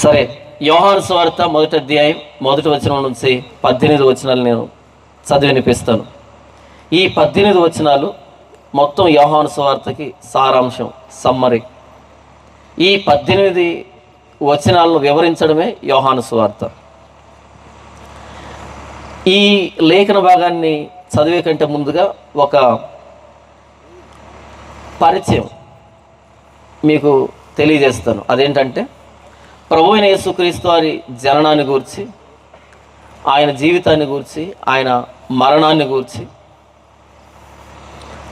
సరే, యోహాను సువార్త 1వ అధ్యాయం 1వ వచనం నుంచి 18 వచనాలు నేను చదివి వినిపిస్తాను. ఈ 18 వచనాలు మొత్తం యోహాను సువార్తకి సారాంశం, సమ్మరి. ఈ 18 వచనాలను వివరించడమే యోహాను సువార్త. ఈ లేఖన భాగాన్ని చదివే కంటే ముందుగా ఒక పరిచయం మీకు తెలియజేస్తాను. అదేంటంటే, ప్రభువైన యేసుక్రీస్తు వారి జననాన్ని గూర్చి, ఆయన జీవితాన్ని గూర్చి, ఆయన మరణాన్ని గూర్చి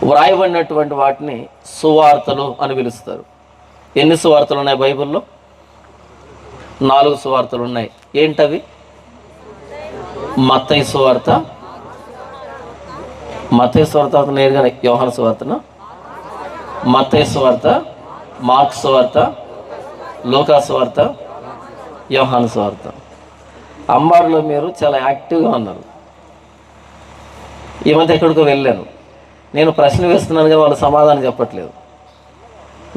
వ్రాయబడినటువంటి వాటిని సువార్తలు అని పిలుస్తారు. ఎన్ని సువార్తలు ఉన్నాయి బైబిల్లో? 4 సువార్తలు ఉన్నాయి. ఏంటవి? మత్తయి సువార్త, మత్తయి సువార్త నేరుగా యోహాను సువార్తను, మత్తయి సువార్త, మార్కు సువార్త, లూకా సువార్త, యోహాను సువార్త. అంబార్లో మీరు చాలా యాక్టివ్గా ఉన్నారు. ఈ మధ్య ఎక్కడికో వెళ్ళాను. నేను ప్రశ్న వేస్తున్నాను కానీ వాళ్ళు సమాధానం చెప్పట్లేదు,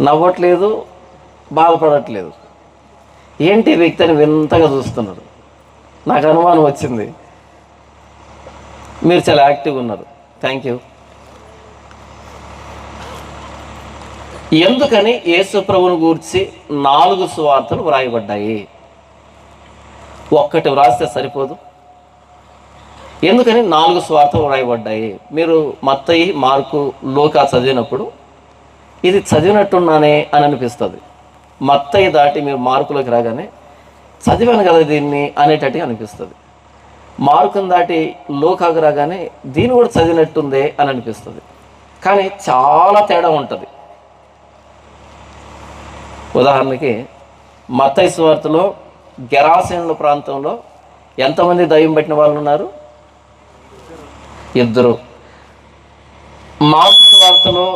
నవ్వట్లేదు, బాధపడట్లేదు. ఏంటి వ్యక్తిని వింతగా చూస్తున్నారు? నాకు అనుమానం వచ్చింది. మీరు చాలా యాక్టివ్గా ఉన్నారు. Thank you. ఎందుకని యేసు ప్రభువును గూర్చి 4 సువార్తలు వ్రాయబడ్డాయి? ఒక్కటి వ్రాస్తే సరిపోదు. ఎందుకని 4 సువార్తలు వ్రాయబడ్డాయి? మీరు మత్తయి, మార్కు, లూకా చదివినప్పుడు ఇది చదివినట్టున్నానే అని అనిపిస్తుంది. మత్తయి దాటి మీరు మార్కులోకి రాగానే చదివాను కదా దీన్ని అనేటట్టుగా అనిపిస్తుంది. మార్కును దాటి లూకాకు రాగానే దీన్ని కూడా చదివినట్టుందే అని అనిపిస్తుంది. కానీ చాలా తేడా ఉంటుంది. ఉదాహరణకి మత్తయి సువార్తలో గెరాసేనుల ప్రాంతంలో ఎంతమంది దయ్యం పట్టిన వాళ్ళు ఉన్నారు? 2. మార్కు సువార్తలో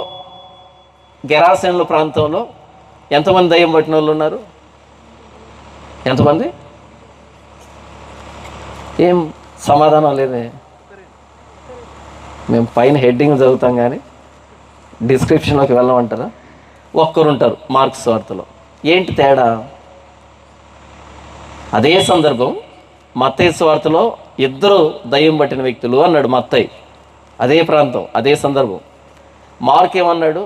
గెరాసేనుల ప్రాంతంలో ఎంతమంది దయ్యం పట్టిన వాళ్ళు ఉన్నారు? ఎంతమంది? ఏం సమాధానం లేదే. మేము పైన హెడ్డింగ్ చదువుతాం కానీ డిస్క్రిప్షన్లోకి వెళ్ళమంటారా? ఒక్కరు ఉంటారు మార్కు సువార్తలో. ఏంటి తేడా? అదే సందర్భం మత్తయి సువార్తలో 2 దయ్యం పట్టిన వ్యక్తులు అన్నాడు మత్తయి. అదే ప్రాంతం, అదే సందర్భం. మార్క్ ఏమన్నాడు?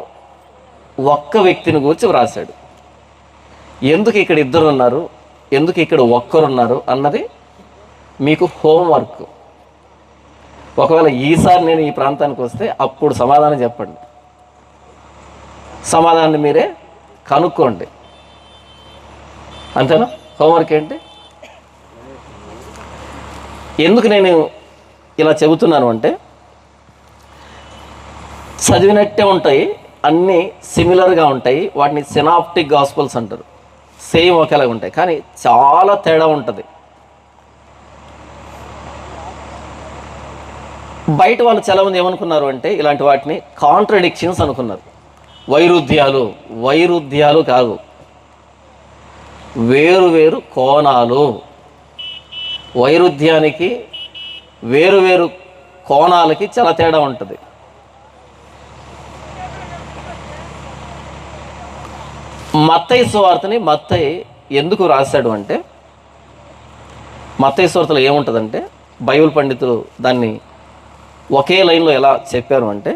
ఒక్క వ్యక్తిని గురించి వ్రాశాడు. ఎందుకు ఇక్కడ 2 ఉన్నారు, ఎందుకు ఇక్కడ ఒక్కరున్నారు అన్నది మీకు హోంవర్క్. ఒకవేళ ఈసారి నేను ఈ ప్రాంతానికి వస్తే అప్పుడు సమాధానం చెప్పండి. సమాధానాన్ని మీరే కనుక్కోండి. అంతేనా? హోంవర్క్ ఏంటి? ఎందుకు నేను ఇలా చెబుతున్నాను అంటే, చదివినట్టే ఉంటాయి, అన్నీ సిమిలర్గా ఉంటాయి. వాటిని సినాప్టిక్ గాస్పల్స్ అంటారు. సేమ్ ఒకేలాగా ఉంటాయి, కానీ చాలా తేడా ఉంటుంది. బయట వాళ్ళు చాలామంది ఏమనుకున్నారు అంటే, ఇలాంటి వాటిని కాంట్రడిక్షన్స్ అనుకున్నారు. వైరుధ్యాలు కాదు, వేరు కోణాలు. వైరుధ్యానికి వేరు కోణాలకి చాలా తేడా ఉంటుంది. మత్తయి సువార్తని మత్తయి ఎందుకు రాశాడు అంటే, మత్తయి సువార్తలో ఏముంటుందంటే, బైబిల్ పండితులు దాన్ని ఒకే లైన్లో ఎలా చెప్పారు అంటే,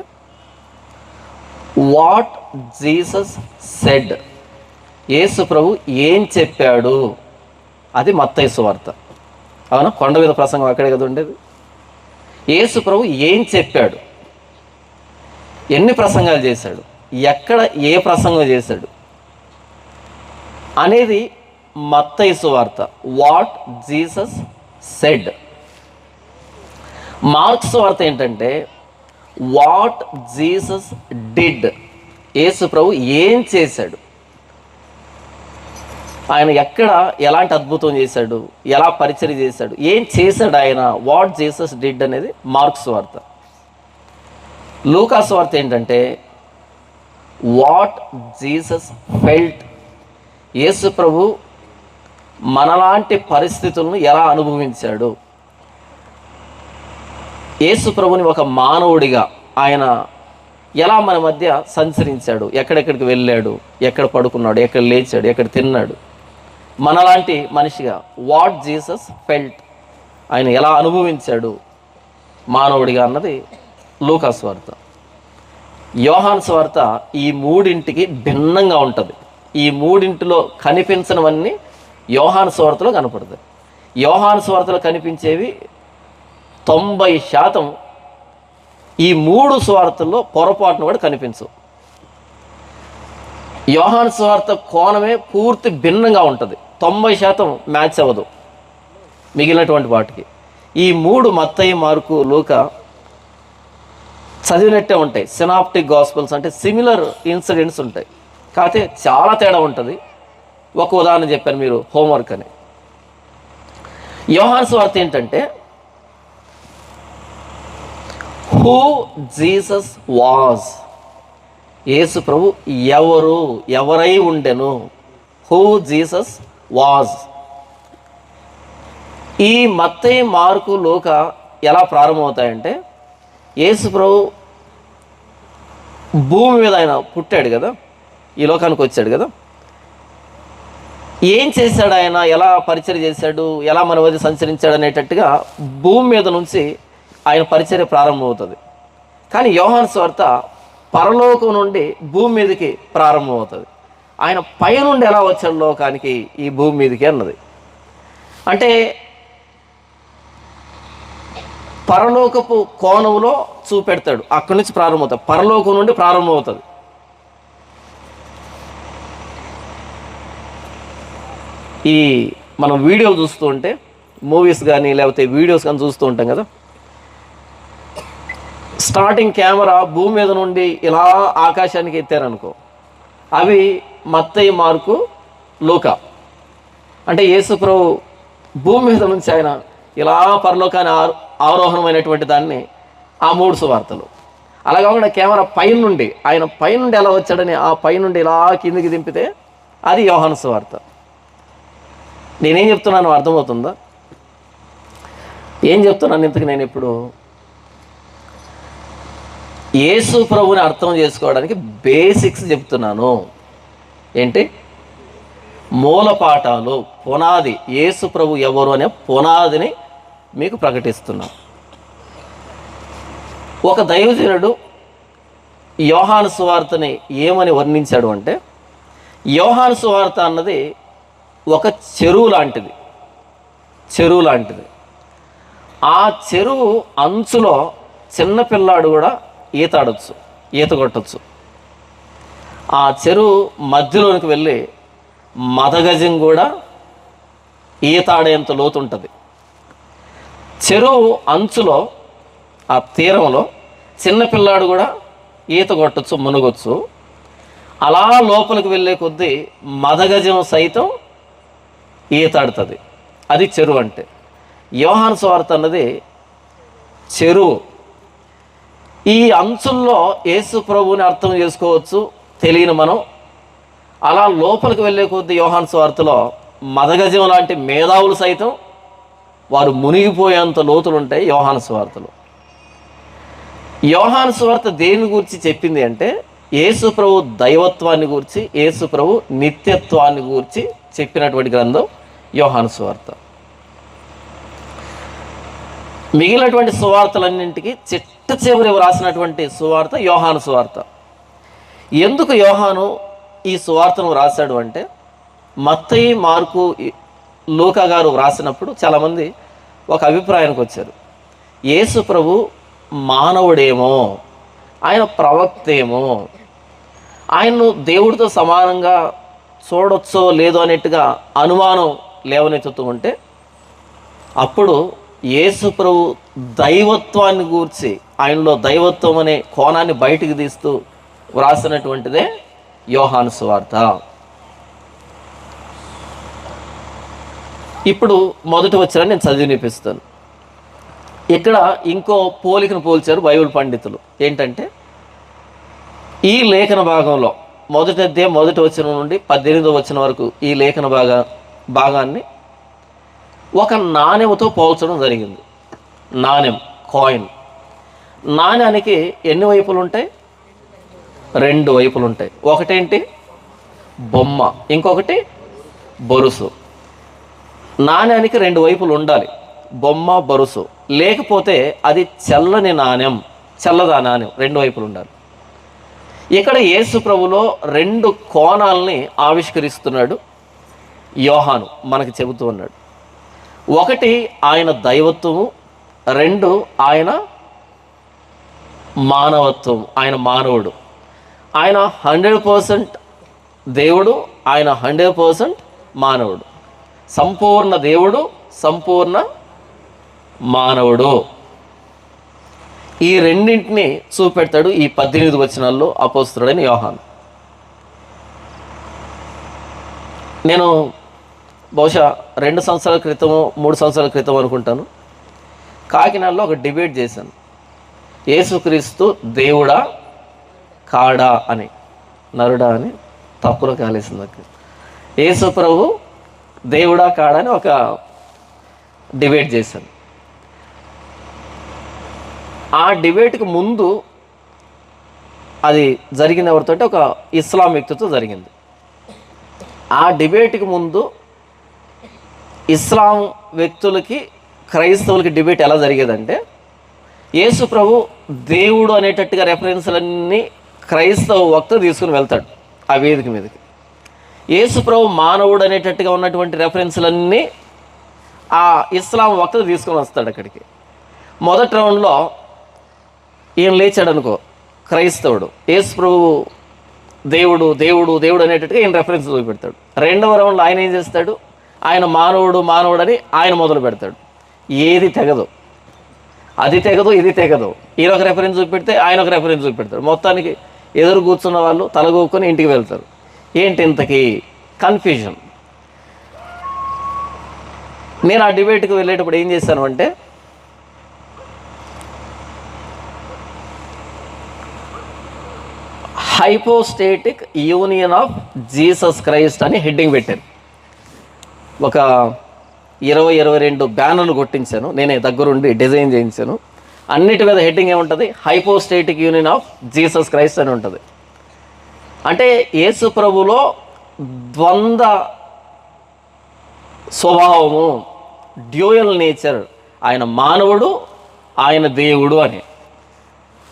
వాట్ జీసస్ సెడ్, యేసు ప్రభు ఏం చెప్పాడు, అది మత్తయి సువార్త. అవునా? కొండ మీద ప్రసంగం అక్కడే కదా ఉండేది. యేసు ప్రభు ఏం చెప్పాడు, ఎన్ని ప్రసంగాలు చేశాడు, ఎక్కడ ఏ ప్రసంగం చేశాడు అనేది మత్తయి సువార్త. What Jesus said. మార్కు సువార్త ఏంటంటే, వాట్ జీసస్ డిడ్, యేసు ప్రభు ఏం చేశాడు, ఆయన ఎక్కడ ఎలాంటి అద్భుతం చేశాడు, ఎలా పరిచయం చేశాడు, ఏం చేశాడు ఆయన, వాట్ జీసస్ డిడ్ అనేది మార్కు సువార్త. లూకా సువార్త ఏంటంటే, వాట్ జీసస్ ఫెల్ట్, యేసు ప్రభు మనలాంటి పరిస్థితులను ఎలా అనుభవించాడు, యేసు ప్రభుని ఒక మానవుడిగా ఆయన ఎలా మన మధ్య సంచరించాడు, ఎక్కడెక్కడికి వెళ్ళాడు, ఎక్కడ పడుకున్నాడు, ఎక్కడ లేచాడు, ఎక్కడ తిన్నాడు, మనలాంటి మనిషిగా వాట్ జీసస్ ఫెల్ట్, ఆయన ఎలా అనుభవించాడు మానవుడిగా అన్నది లూకా సువార్త. యోహాను సువార్త ఈ మూడింటికి భిన్నంగా ఉంటుంది. ఈ మూడింటిలో కనిపించనివన్నీ యోహాను సువార్తలో కనపడతాయి. యోహాను సువార్తలో కనిపించేవి 90% ఈ 3 సువార్తల్లో పొరపాటును కూడా కనిపించవు. యోహాను సువార్త కోణమే పూర్తి భిన్నంగా ఉంటుంది. 90% మ్యాచ్ అవ్వదు మిగిలినటువంటి వాటికి. ఈ 3 మత్తయి, మార్కు, లూకా చదివినట్టే ఉంటాయి. సినాప్టిక్ గాస్పెల్స్ అంటే సిమిలర్ ఇన్సిడెంట్స్ ఉంటాయి, కాకపోతే చాలా తేడా ఉంటుంది. ఒక ఉదాహరణ చెప్పాను మీరు హోంవర్క్ అని. యోహాను సువార్త ఏంటంటే హూ జీసస్ వాజ్, యేసు ప్రభు ఎవరై ఉండెను. Who Jesus was. ఈ మత్తయి, మార్కు, లూకా ఎలా ప్రారంభమవుతాయంటే యేసు ప్రభు భూమి మీద ఆయన పుట్టాడు కదా, ఈ లోకానికి వచ్చాడు కదా. ఏం చేశాడు ఆయన, ఎలా పరిచర్య చేశాడు, ఎలా మన మధ్య సంచరించాడు అనేటట్టుగా భూమి మీద నుంచి ఆయన పరిచర్య ప్రారంభమవుతుంది. కానీ యోహాను సువార్త పరలోకం నుండి భూమి మీదకి ప్రారంభమవుతుంది. ఆయన పైనుండి ఎలా వచ్చాడు లోకానికి, ఈ భూమి మీదకి అన్నది. అంటే పరలోకపు కోణంలో చూపెడతాడు, అక్కడి నుంచి ప్రారంభమవుతుంది, పరలోకం నుండి ప్రారంభమవుతుంది. ఈ మనం వీడియోలు చూస్తూ ఉంటే, మూవీస్ కానీ లేకపోతే వీడియోస్ కానీ చూస్తూ ఉంటాం కదా, స్టార్టింగ్ కెమెరా భూమి మీద నుండి ఇలా ఆకాశానికి ఎత్తారనుకో, అవి మత్తయి, మార్కు, లూకా. అంటే యేసు ప్రభు భూమి మీద నుంచి ఆయన ఇలా పరలోకాన్ని ఆరోహణమైనటువంటి దాన్ని ఆ 3 సువార్తలు. అలా కాకుండా కెమెరా పైనుండి, ఆయన పైనుండి ఎలా వచ్చాడని ఆ పైనుండి ఇలా కిందికి దింపితే అది యోహాను సువార్త. నేనేం చెప్తున్నాను అర్థమవుతుందా? ఏం చెప్తున్నాను ఇంతకు నేను ఇప్పుడు? యేసు ప్రభుని అర్థం చేసుకోవడానికి బేసిక్స్ చెప్తున్నాను. ఏంటి? మూల పాఠాలు, పునాది. యేసు ప్రభు ఎవరు అనే పునాదిని మీకు ప్రకటిస్తున్నాను. ఒక దైవజనుడు యోహాను సువార్తని ఏమని వర్ణించాడు అంటే, యోహాను సువార్త అన్నది ఒక చెరువు లాంటిది. ఆ చెరువు అంచులో చిన్నపిల్లాడు కూడా ఈత కొట్టచ్చు. ఆ చెరువు మధ్యలోనికి వెళ్ళి మదగజం కూడా ఈతాడేంత లోతుంటుంది. చెరువు అంచులో, ఆ తీరంలో చిన్నపిల్లాడు కూడా ఈత కొట్టచ్చు, మునగొచ్చు. అలా లోపలికి వెళ్ళే కొద్దీ మదగజం సైతం ఈతాడుతుంది. అది చెరువు అంటే. యోహాను సువార్త అన్నది చెరువు. ఈ అంచుల్లో యేసు ప్రభువుని అర్థం చేసుకోవచ్చు తెలియని మనం. అలా లోపలికి వెళ్ళే కొద్దీ యోహాను సువార్తలో మదగజం లాంటి మేధావులు సైతం వారు మునిగిపోయేంత లోతులు ఉంటాయి యోహాను సువార్తలో. యోహాను సువార్త దేని గురించి చెప్పింది అంటే యేసు ప్రభు దైవత్వాన్ని గురించి, యేసు ప్రభు నిత్యత్వాన్ని గురించి చెప్పినటువంటి గ్రంథం యోహాను సువార్త. మిగిలినటువంటి సువార్తలన్నింటికి చిట్ట చివరి రాసినటువంటి సువార్త యోహాను సువార్త. ఎందుకు యోహాను ఈ సువార్తను రాశాడు అంటే, మత్తయి, మార్కు, లూకా గారు రాసినప్పుడు చాలామంది ఒక అభిప్రాయానికి వచ్చారు. యేసు ప్రభు మానవుడేమో, ఆయన ప్రవక్త ఏమో, ఆయన్ను దేవుడితో సమానంగా చూడొచ్చో లేదో అనేట్టుగా అనుమానం లేవనెత్తుతూ ఉంటే, అప్పుడు యేసు ప్రభు దైవత్వాన్ని గూర్చి, ఆయనలో దైవత్వం అనే కోణాన్ని బయటికి తీస్తూ వ్రాసినటువంటిదే యోహాను సువార్త. ఇప్పుడు మొదటి వచనాన్ని నేను చదివి వినిపిస్తాను. ఇక్కడ ఇంకో పోలికను పోల్చారు బైబిల్ పండితులు. ఏంటంటే, ఈ లేఖన భాగంలో మొదటి అధ్యాయం 1వ వచనం నుండి 18వ వచనం వరకు ఈ లేఖన భాగాన్ని ఒక నాణెంతో పోల్చడం జరిగింది. నాణెం, కాయిన్. నాణ్యానికి ఎన్ని వైపులు ఉంటాయి? 2 వైపులు ఉంటాయి. ఒకటేంటి? బొమ్మ, ఇంకొకటి బొరుసు. నాణ్యానికి రెండు వైపులు ఉండాలి, బొమ్మ బరుసు. లేకపోతే అది చెల్లని నాణ్యం, చల్లదా నాణ్యం, రెండు వైపులు ఉండాలి. ఇక్కడ యేసు ప్రభులో రెండు కోణాలని ఆవిష్కరిస్తున్నాడు యోహాను, మనకి చెబుతూ ఉన్నాడు. ఒకటి ఆయన దైవత్వము, రెండు ఆయన మానవత్వం, ఆయన మానవుడు. ఆయన 100% దేవుడు, ఆయన 100% మానవుడు. సంపూర్ణ దేవుడు, సంపూర్ణ మానవుడు. ఈ రెండింటిని చూపెడతాడు ఈ 18 వచనాల్లో అపోస్తలుడైన యోహాను. నేను బహుశా 2 సంవత్సరాల క్రితమో 3 సంవత్సరాల క్రితం అనుకుంటాను, కాకినాడలో ఒక డిబేట్ చేశాను. యేసుక్రీస్తు దేవుడా కాడా అని, నరుడా అని తప్పులో కాలేసింది నాకు. యేసు ప్రభు దేవుడా కాడా అని ఒక డిబేట్ చేశాను. ఆ డిబేట్కి ముందు అది జరిగింది ఎవరితోటి, ఒక ఇస్లాం వ్యక్తితో జరిగింది. ఆ డిబేట్కి ముందు ఇస్లాం వ్యక్తులకి క్రైస్తవులకి డిబేట్ ఎలా జరిగేదంటే, యేసు ప్రభు దేవుడు అనేటట్టుగా రెఫరెన్స్లన్నీ క్రైస్తవ వక్త తీసుకుని వెళ్తాడు ఆ వేదిక మీదకి. యేసు ప్రభు మానవుడు అనేటట్టుగా ఉన్నటువంటి రెఫరెన్స్లన్నీ ఆ ఇస్లాం వక్త తీసుకొని వస్తాడు అక్కడికి. మొదటి రౌండ్లో ఈయన లేచాడు అనుకో, క్రైస్తవుడు, యేసు ప్రభు దేవుడు దేవుడు దేవుడు అనేటట్టుగా ఈయన రెఫరెన్స్ చూపెడతాడు. రెండవ రౌండ్లో ఆయన ఏం చేస్తాడు, ఆయన మానవుడు మానవుడు అని ఆయన మొదలు పెడతాడు. ఏది తెగదు, అది తెగదు, ఇది తెగదు. ఈయన ఒక రెఫరెన్స్ చూపెడితే ఆయన ఒక రెఫరెన్స్ చూపెడతాడు. మొత్తానికి ఎదురు కూర్చున్న వాళ్ళు తలగొక్కుని ఇంటికి వెళ్తారు. ఏంటి ఇంతకీ కన్ఫ్యూజన్. నేను ఆ డిబేట్కి వెళ్ళేటప్పుడు ఏం చేశాను అంటే, హైపోస్టేటిక్ యూనియన్ ఆఫ్ జీసస్ క్రైస్ట్ అని హెడ్డింగ్ పెట్టాను. ఒక 22 బ్యానర్లు కొట్టించాను, నేనే దగ్గరుండి డిజైన్ చేయించాను. అన్నిటి మీద హెడ్డింగ్ ఏముంటుంది, హైపోస్టేటిక్ యూనియన్ ఆఫ్ జీసస్ క్రైస్ట్ అని ఉంటుంది. అంటే యేసు ప్రభులో ద్వంద్వ స్వభావము, డ్యూయల్ నేచర్, ఆయన మానవుడు ఆయన దేవుడు అని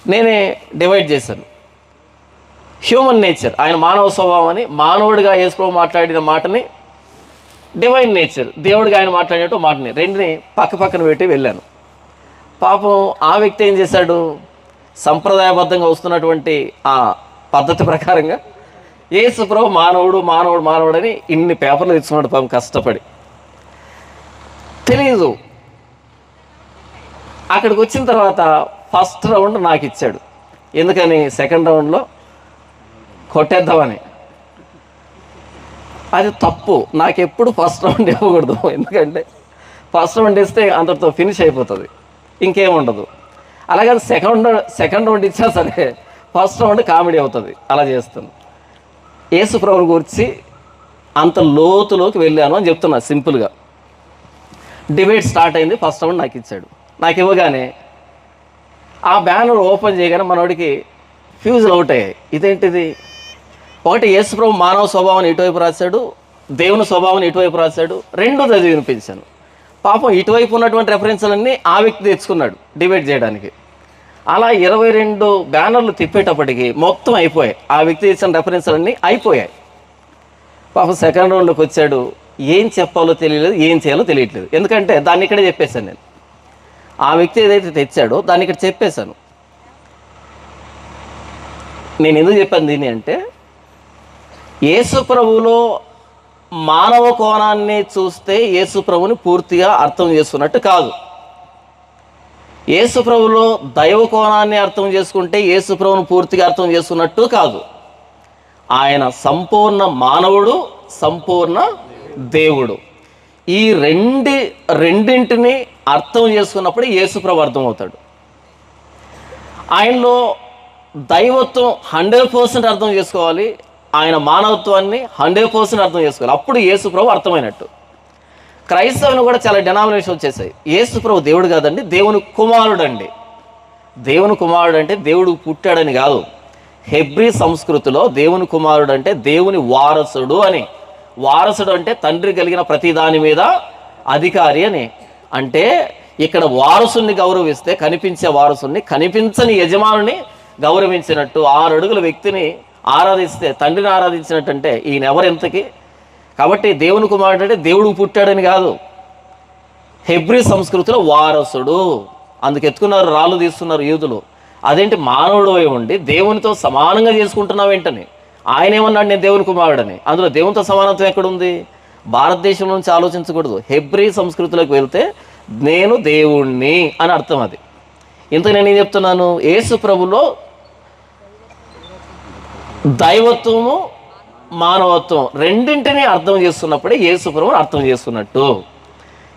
నేనే డివైడ్ చేశాను. హ్యూమన్ నేచర్, ఆయన మానవ స్వభావం అని, మానవుడిగా యేసు ప్రభు మాట్లాడిన మాటని డివైన్ నేచర్, దేవుడిగా ఆయన మాట్లాడేటో మాటని, రెండుని పక్క పక్కన పెట్టి వెళ్ళాను. పాపం ఆ వ్యక్తి ఏం చేశాడు, సంప్రదాయబద్ధంగా వస్తున్నటువంటి ఆ పద్ధతి ప్రకారంగా యేసు ప్రభు మానవుడు మానవుడు మానవుడు అని ఇన్ని పేపర్లు తెచ్చుకున్నాడు పాపం కష్టపడి. తెలీదు. అక్కడికి వచ్చిన తర్వాత ఫస్ట్ రౌండ్ నాకు ఇచ్చాడు. ఎందుకని, సెకండ్ రౌండ్లో కొట్టేద్దామని. అది తప్పు. నాకు ఎప్పుడు ఫస్ట్ రౌండ్ ఇవ్వకూడదు. ఎందుకంటే ఫస్ట్ రౌండ్ ఇస్తే అంతటితో ఫినిష్ అయిపోతుంది, ఇంకేముండదు. అలాగే సెకండ్ రౌండ్ ఇచ్చా సరే ఫస్ట్ రౌండ్ కామెడీ అవుతుంది. అలా చేస్తాను. యేసు ప్రభువు గురించి అంత లోతులోకి వెళ్ళాను అని చెప్తున్నా సింపుల్గా. డిబేట్ స్టార్ట్ అయింది, ఫస్ట్ రౌండ్ నాకు ఇచ్చాడు. నాకు ఇవ్వగానే ఆ బ్యానర్ ఓపెన్ చేయగానే మనోడికి ఫ్యూజులు అవుట్ అయ్యాయి. ఇదేంటిది, ఒకటి యేసు ప్రభు మానవ స్వభావాన్ని ఇటువైపు రాశాడు, దేవుని స్వభావాన్ని ఇటువైపు రాశాడు, రెండు చదివి వినిపించాను. పాపం ఇటువైపు ఉన్నటువంటి రెఫరెన్స్లన్నీ ఆ వ్యక్తి తెచ్చుకున్నాడు డిబేట్ చేయడానికి. అలా 22 బ్యానర్లు తిప్పేటప్పటికి మొత్తం అయిపోయాయి. ఆ వ్యక్తి ఇచ్చిన రెఫరెన్స్లన్నీ అయిపోయాయి. పాపం సెకండ్ రౌండ్లోకి వచ్చాడు. ఏం చెప్పాలో తెలియలేదు, ఏం చేయాలో తెలియట్లేదు. ఎందుకంటే దాన్ని ఇక్కడే చెప్పేశాను నేను. ఆ వ్యక్తి ఏదైతే తెచ్చాడో దాన్ని ఇక్కడ చెప్పేశాను. నేను ఎందుకు చెప్పాను దీన్ని అంటే, యేసు ప్రభువులో మానవ కోణాన్ని చూస్తే యేసు ప్రభుని పూర్తిగా అర్థం చేసుకున్నట్టు కాదు. యేసు ప్రభులో దైవ కోణాన్ని అర్థం చేసుకుంటే యేసు ప్రభుని పూర్తిగా అర్థం చేసుకున్నట్టు కాదు. ఆయన సంపూర్ణ మానవుడు, సంపూర్ణ దేవుడు. ఈ రెండింటిని అర్థం చేసుకున్నప్పుడు యేసు ప్రభు అర్థమవుతాడు. ఆయనలో దైవత్వం 100% అర్థం చేసుకోవాలి, ఆయన మానవత్వాన్ని 100% అర్థం చేసుకోవాలి. అప్పుడు యేసు ప్రభు అర్థమైనట్టు. క్రైస్తవులు కూడా చాలా డెనామినేషన్ వచ్చేసాయి. యేసు ప్రభు దేవుడు కాదండి, దేవుని కుమారుడు అండి. దేవుని కుమారుడు అంటే దేవుడు పుట్టాడని కాదు. హెబ్రీ సంస్కృతిలో దేవుని కుమారుడు అంటే దేవుని వారసుడు అని. వారసుడు అంటే తండ్రి కలిగిన ప్రతి దాని మీద అధికారి అని. అంటే ఇక్కడ వారసుని గౌరవిస్తే కనిపించే వారసుని, కనిపించని యజమానుని గౌరవించినట్టు, 6 అడుగుల వ్యక్తిని ఆరాధిస్తే తండ్రిని ఆరాధించినట్టు. అంటే ఈయన ఎవరెంతకి? కాబట్టి దేవుని కుమారుడు అంటే దేవుడు పుట్టాడని కాదు, హెబ్రీ సంస్కృతిలో వారసుడు. అందుకు ఎత్తుకున్నారు, రాళ్ళు తీస్తున్నారు యూదులు. అదేంటి మానవుడు అయి ఉండి దేవునితో సమానంగా చేసుకుంటున్నావు ఏంటని. ఆయన ఏమన్నాడు, నేను దేవుని కుమారుడని. అందులో దేవునితో సమానత్వం ఎక్కడుంది? భారతదేశం నుంచి ఆలోచించకూడదు. హెబ్రీ సంస్కృతిలోకి వెళ్తే నేను దేవుణ్ణి అని అర్థం. అది ఇంతకు నేను ఏం చెప్తున్నాను, యేసు ప్రభులో దైవత్వము మానవత్వం రెండింటినీ అర్థం చేస్తున్నప్పుడే యేసు ప్రభువుని అర్థం చేస్తున్నట్టు.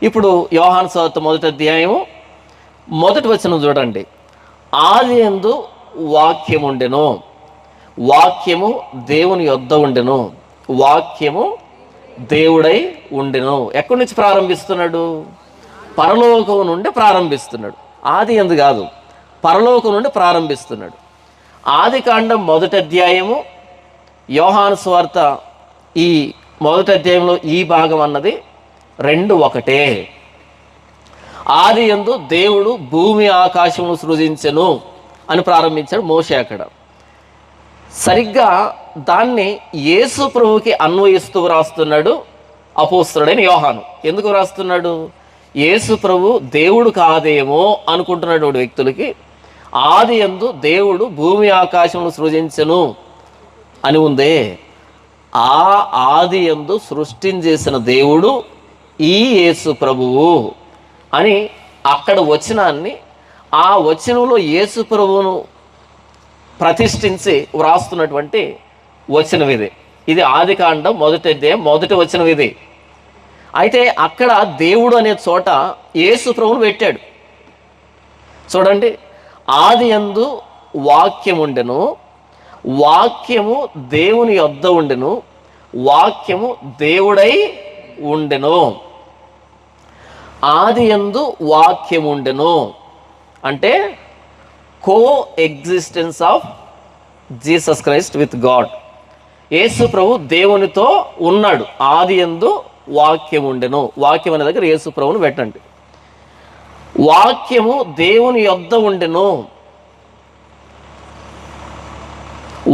ఇప్పుడు యోహాను సువార్త 1వ అధ్యాయము 1వ వచనం చూడండి. ఆదియందు వాక్యం ఉండెను, వాక్యము దేవుని యొద్ద ఉండెను, వాక్యము దేవుడై ఉండెను. ఎక్కడి నుంచి ప్రారంభిస్తున్నాడు? పరలోకం నుండి ప్రారంభిస్తున్నాడు. ఆది ఎందు కాదు, పరలోకం నుండి ప్రారంభిస్తున్నాడు. ఆదికాండం 1వ అధ్యాయము, యోహాను సువార్త ఈ 1వ అధ్యాయంలో ఈ భాగం అన్నది 2 ఒకటే. ఆది యందు దేవుడు భూమి ఆకాశమును సృజించెను అని ప్రారంభించాడు మోషే. అక్కడ సరిగ్గా దాన్ని యేసు ప్రభువుకి అన్వయిస్తూ వ్రాస్తున్నాడు అపోస్తలుడైన యోహాను. ఎందుకు వ్రాస్తున్నాడు? యేసు ప్రభు దేవుడు కాదేమో అనుకుంటున్నటువంటి వ్యక్తులకి ఆది యందు దేవుడు భూమి ఆకాశమును సృజించెను అని ఉందే, ఆ ఆది యందు సృష్టించేసిన దేవుడు ఈ యేసు ప్రభువు అని అక్కడ వచనాన్ని, ఆ వచనంలో యేసు ప్రభువును ప్రతిష్ఠించి వ్రాస్తున్నటువంటి వచనం ఇది. ఇది ఆదికాండం 1వ అధ్యాయం 1వ వచనం ఇది. అయితే అక్కడ దేవుడు అనే చోట యేసు ప్రభువును పెట్టాడు. చూడండి, ఆది యందు వాక్యం ఉండెను, వాక్యము దేవుని యొద్ద ఉండెను, వాక్యము దేవుడై ఉండెను. ఆది యందు వాక్యం ఉండెను అంటే coexistence of Jesus Christ with God. Yesu ప్రభు దేవునితో ఉన్నాడు. ఆది యందు వాక్యం ఉండెను. వాక్యం అనే దగ్గర యేసు ప్రభువును పెట్టండి. వాక్యము దేవుని యొద్ద ఉండెను,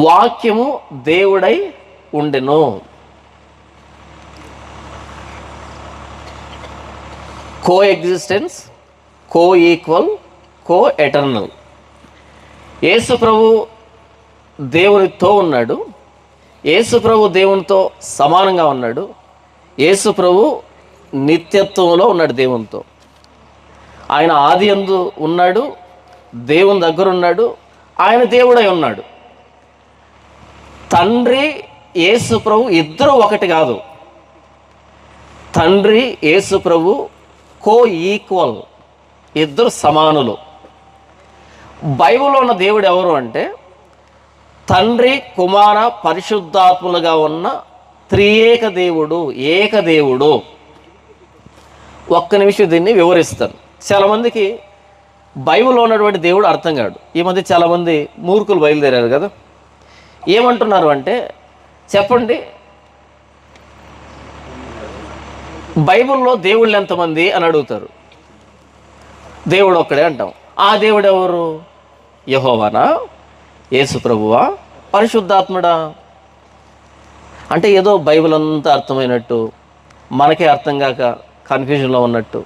వాక్యము దేవుడై ఉండెను. కో ఎగ్జిస్టెన్స్, కో ఈక్వల్, కో ఎటర్నల్. యేసు ప్రభు దేవునితో ఉన్నాడు, యేసు ప్రభు దేవునితో సమానంగా ఉన్నాడు, యేసు ప్రభు నిత్యత్వంలో ఉన్నాడు దేవునితో. ఆయన ఆది యందు ఉన్నాడు, దేవుని దగ్గర ఉన్నాడు, ఆయన దేవుడై ఉన్నాడు. తండ్రి యేసు ప్రభు ఇద్దరు ఒకటి కాదు. తండ్రి యేసు ప్రభు కో ఈక్వల్, ఇద్దరు సమానులు. బైబిల్లో ఉన్న దేవుడు ఎవరు అంటే తండ్రి, కుమార, పరిశుద్ధాత్ములుగా ఉన్న త్రియేక దేవుడు, ఏకదేవుడు. ఒక్క నిమిషం దీన్ని వివరిస్తాను. చాలామందికి బైబిల్లో ఉన్నటువంటి దేవుడు అర్థం కాడు. ఈ మధ్య చాలామంది మూర్ఖులు బయలుదేరారు కదా. ఏమంటున్నారు అంటే, చెప్పండి బైబిల్లో దేవుళ్ళు ఎంతమంది అని అడుగుతారు. దేవుడు ఒక్కడే అంటాం. ఆ దేవుడు ఎవరు? యెహోవానా, యేసు ప్రభువా, పరిశుద్ధాత్ముడా? అంటే ఏదో బైబిల్ అంతా అర్థమైనట్టు, మనకే అర్థం కాక కన్ఫ్యూజన్లో ఉన్నట్టు.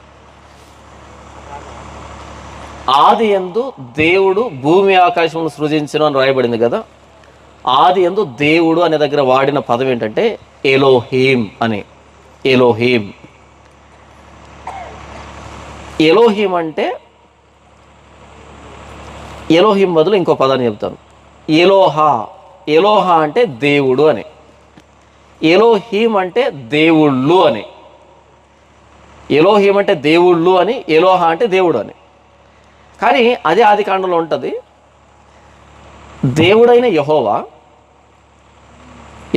ఆది యందు దేవుడు భూమి ఆకాశమును సృజించును అని రాయబడింది కదా. ఆది యందు దేవుడు అనే దగ్గర వాడిన పదం ఏంటంటే ఎలోహీం అని. ఎలోహీం. ఎలోహీం అంటే, ఎలోహీం బదులు ఇంకో పదాన్ని చెప్తాను, ఎలోహా. ఎలోహా అంటే దేవుడు అని, ఎలోహీం అంటే దేవుళ్ళు అని. ఎలోహీం అంటే దేవుళ్ళు అని, ఎలోహా అంటే దేవుడు అని. కానీ అదే ఆది కాండంలో ఉంటుంది. దేవుడైన యెహోవా,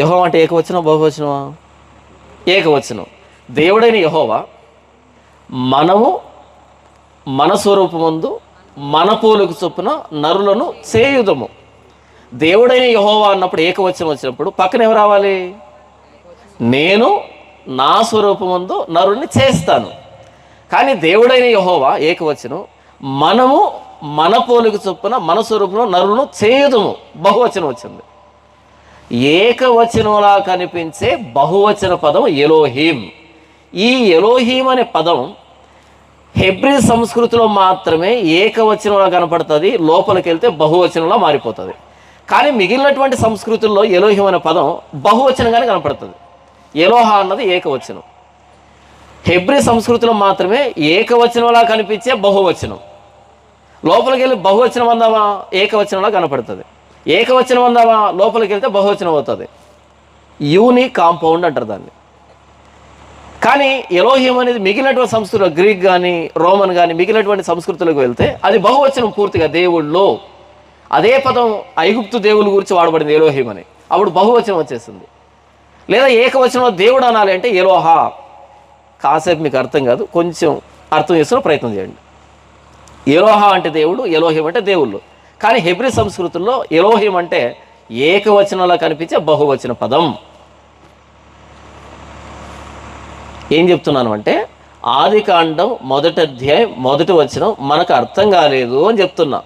యెహోవా అంటే ఏకవచనం బహువచనమా? ఏకవచనం. దేవుడైన యెహోవా, మనము మన స్వరూపమందు మన పోలుకు చొప్పున నరులను చేయుదము. దేవుడైన యెహోవా అన్నప్పుడు ఏకవచనం వచ్చినప్పుడు పక్కన ఎవరు రావాలి? నేను నా స్వరూపమందు నరుని చేస్తాను. కానీ దేవుడైన యెహోవా ఏకవచనం, మనము మన పోలిక చొప్పున మన స్వరూపంలో నరులను చేయుదుము, బహువచనం వచ్చింది. ఏకవచనంలా కనిపించే బహువచన పదం ఎలోహీం. ఈ ఎలోహీం అనే పదం హెబ్రీ సంస్కృతిలో మాత్రమే ఏకవచనంలా కనపడుతుంది, లోపలికి వెళ్తే బహువచనంలా మారిపోతుంది. కానీ మిగిలినటువంటి సంస్కృతుల్లో ఎలోహీం అనే పదం బహువచనంగానే కనపడుతుంది. ఎలోహా అన్నది ఏకవచనం. హెబ్రీ సంస్కృతిలో మాత్రమే ఏకవచనంలా కనిపించే బహువచనం. లోపలికి వెళ్ళి బహువచనం అందామా, ఏకవచనంలా కనపడుతుంది. ఏకవచనం అందామా, లోపలికి వెళ్తే బహువచనం అవుతుంది. యూనిక్ కాంపౌండ్ అంటారు దాన్ని. కానీ ఎలోహీం అనేది మిగిలినటువంటి సంస్కృతిలో, గ్రీక్ కానీ రోమన్ కానీ మిగిలినటువంటి సంస్కృతులకు వెళ్తే అది బహువచనం పూర్తిగా. దేవుళ్ళు అదే పదం ఐగుప్తు దేవుళ్ళ గురించి వాడబడింది ఎలోహీం అని, అప్పుడు బహువచనం వచ్చేసింది. లేదా ఏకవచనంలో దేవుడు అనాలి అంటే ఎలోహా. కాసేపు మీకు అర్థం కాదు, కొంచెం అర్థం చేసుకునే ప్రయత్నం చేయండి. ఎలోహా అంటే దేవుడు, ఎలోహీం అంటే దేవుళ్ళు. కానీ హెబ్రీ సంస్కృతుల్లో ఎలోహీం అంటే ఏకవచనంలో కనిపించే బహువచన పదం. ఏం చెప్తున్నాను అంటే, ఆదికాండం 1వ అధ్యాయం 1వ వచనం మనకు అర్థం కాలేదు అని చెప్తున్నా.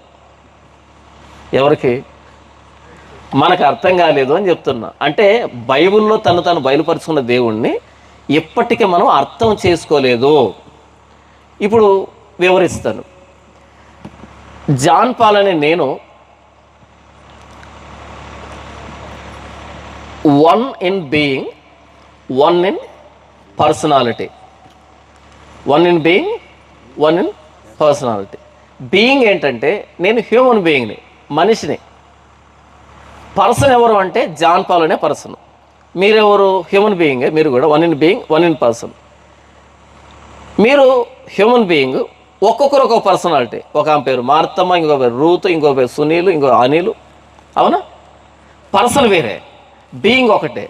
ఎవరికి? మనకు అర్థం కాలేదు అని చెప్తున్నా. అంటే బైబిల్లో తను బయలుపరుచుకున్న దేవుణ్ణి ఇప్పటికీ మనం అర్థం చేసుకోలేదు. ఇప్పుడు వివరిస్తాను. జాన్ పాల్ అనే నేను one in being, one in personality. One in being, one in personality. Being ఏంటంటే నేను హ్యూమన్ బీయింగ్ని, మనిషిని. పర్సన్ ఎవరు అంటే జాన్ పాల్ అనే పర్సన్. మీరెవరు? హ్యూమన్ బీయింగే. మీరు కూడా one in being, one in person. మీరు హ్యూమన్ బీయింగ్, ఒక్కొక్కరు ఒక్కొక్క పర్సనాలిటీ. ఒక ఆమె పేరు మార్తమ్మ, ఇంకో పేరు రూత్, ఇంకో పేరు సునీలు, ఇంకో అనిలు. అవునా? పర్సన్ వేరే, బీయింగ్ ఒకటే.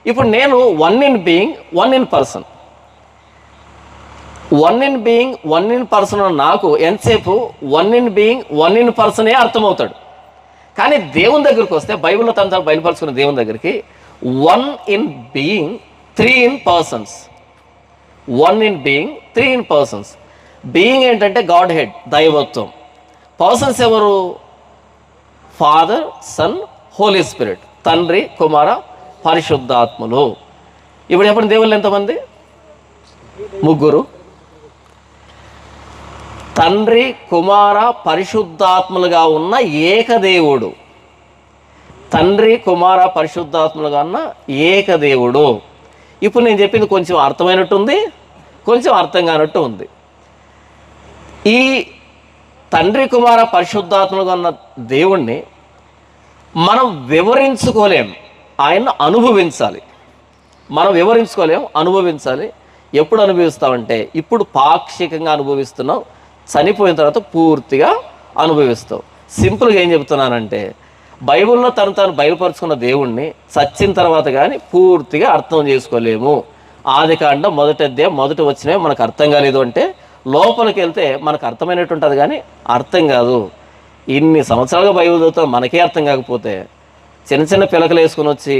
ఇప్పుడు నేను one in being, one in person. One in being, one in person నాకు ఎంతసేపు one in being, one in పర్సనే అర్థమవుతాడు. కానీ దేవుని దగ్గరికి వస్తే, బైబిల్లో తను బయలుపరుచుకున్న దేవుని దగ్గరికి, one in being, 3 in persons. One in being, 3 in persons. Being ఏంటంటే గాడ్ హెడ్, దైవత్వం. పర్సన్స్ ఎవరు? Father, son, holy spirit. తండ్రి, కుమార, పరిశుద్ధాత్ములు. ఇప్పుడు చెప్పండి, దేవుళ్ళు ఎంతమంది? 3. తండ్రి, కుమార, పరిశుద్ధాత్ములుగా ఉన్న ఏకదేవుడు. తండ్రి, కుమార, పరిశుద్ధాత్ములుగా ఉన్న ఏకదేవుడు. ఇప్పుడు నేను చెప్పింది కొంచెం అర్థమైనట్టుంది, కొంచెం అర్థం కానట్టు ఉంది. ఈ తండ్రి, కుమార, పరిశుద్ధాత్మలుగా ఉన్న దేవుణ్ణి మనం వివరించుకోలేం, ఆయన్ను అనుభవించాలి. మనం వివరించుకోలేం, అనుభవించాలి. ఎప్పుడు అనుభవిస్తామంటే, ఇప్పుడు పాక్షికంగా అనుభవిస్తున్నాం, చనిపోయిన తర్వాత పూర్తిగా అనుభవిస్తాం. సింపుల్గా ఏం చెప్తున్నానంటే, బైబిల్లో తను బయలుపరుచుకున్న దేవుణ్ణి చచ్చిన తర్వాత కానీ పూర్తిగా అర్థం చేసుకోలేము. ఆదికాండం 1వ అధ్యాయం 1వ వచనమే మనకు అర్థం కాలేదు అంటే, లోపలికి వెళ్తే మనకు అర్థమైనట్టు ఉంటుంది కానీ అర్థం కాదు. ఇన్ని సంవత్సరాలుగా బైబిల్ చదువుతాం, మనకే అర్థం కాకపోతే చిన్న చిన్న పిలకలు వేసుకుని వచ్చి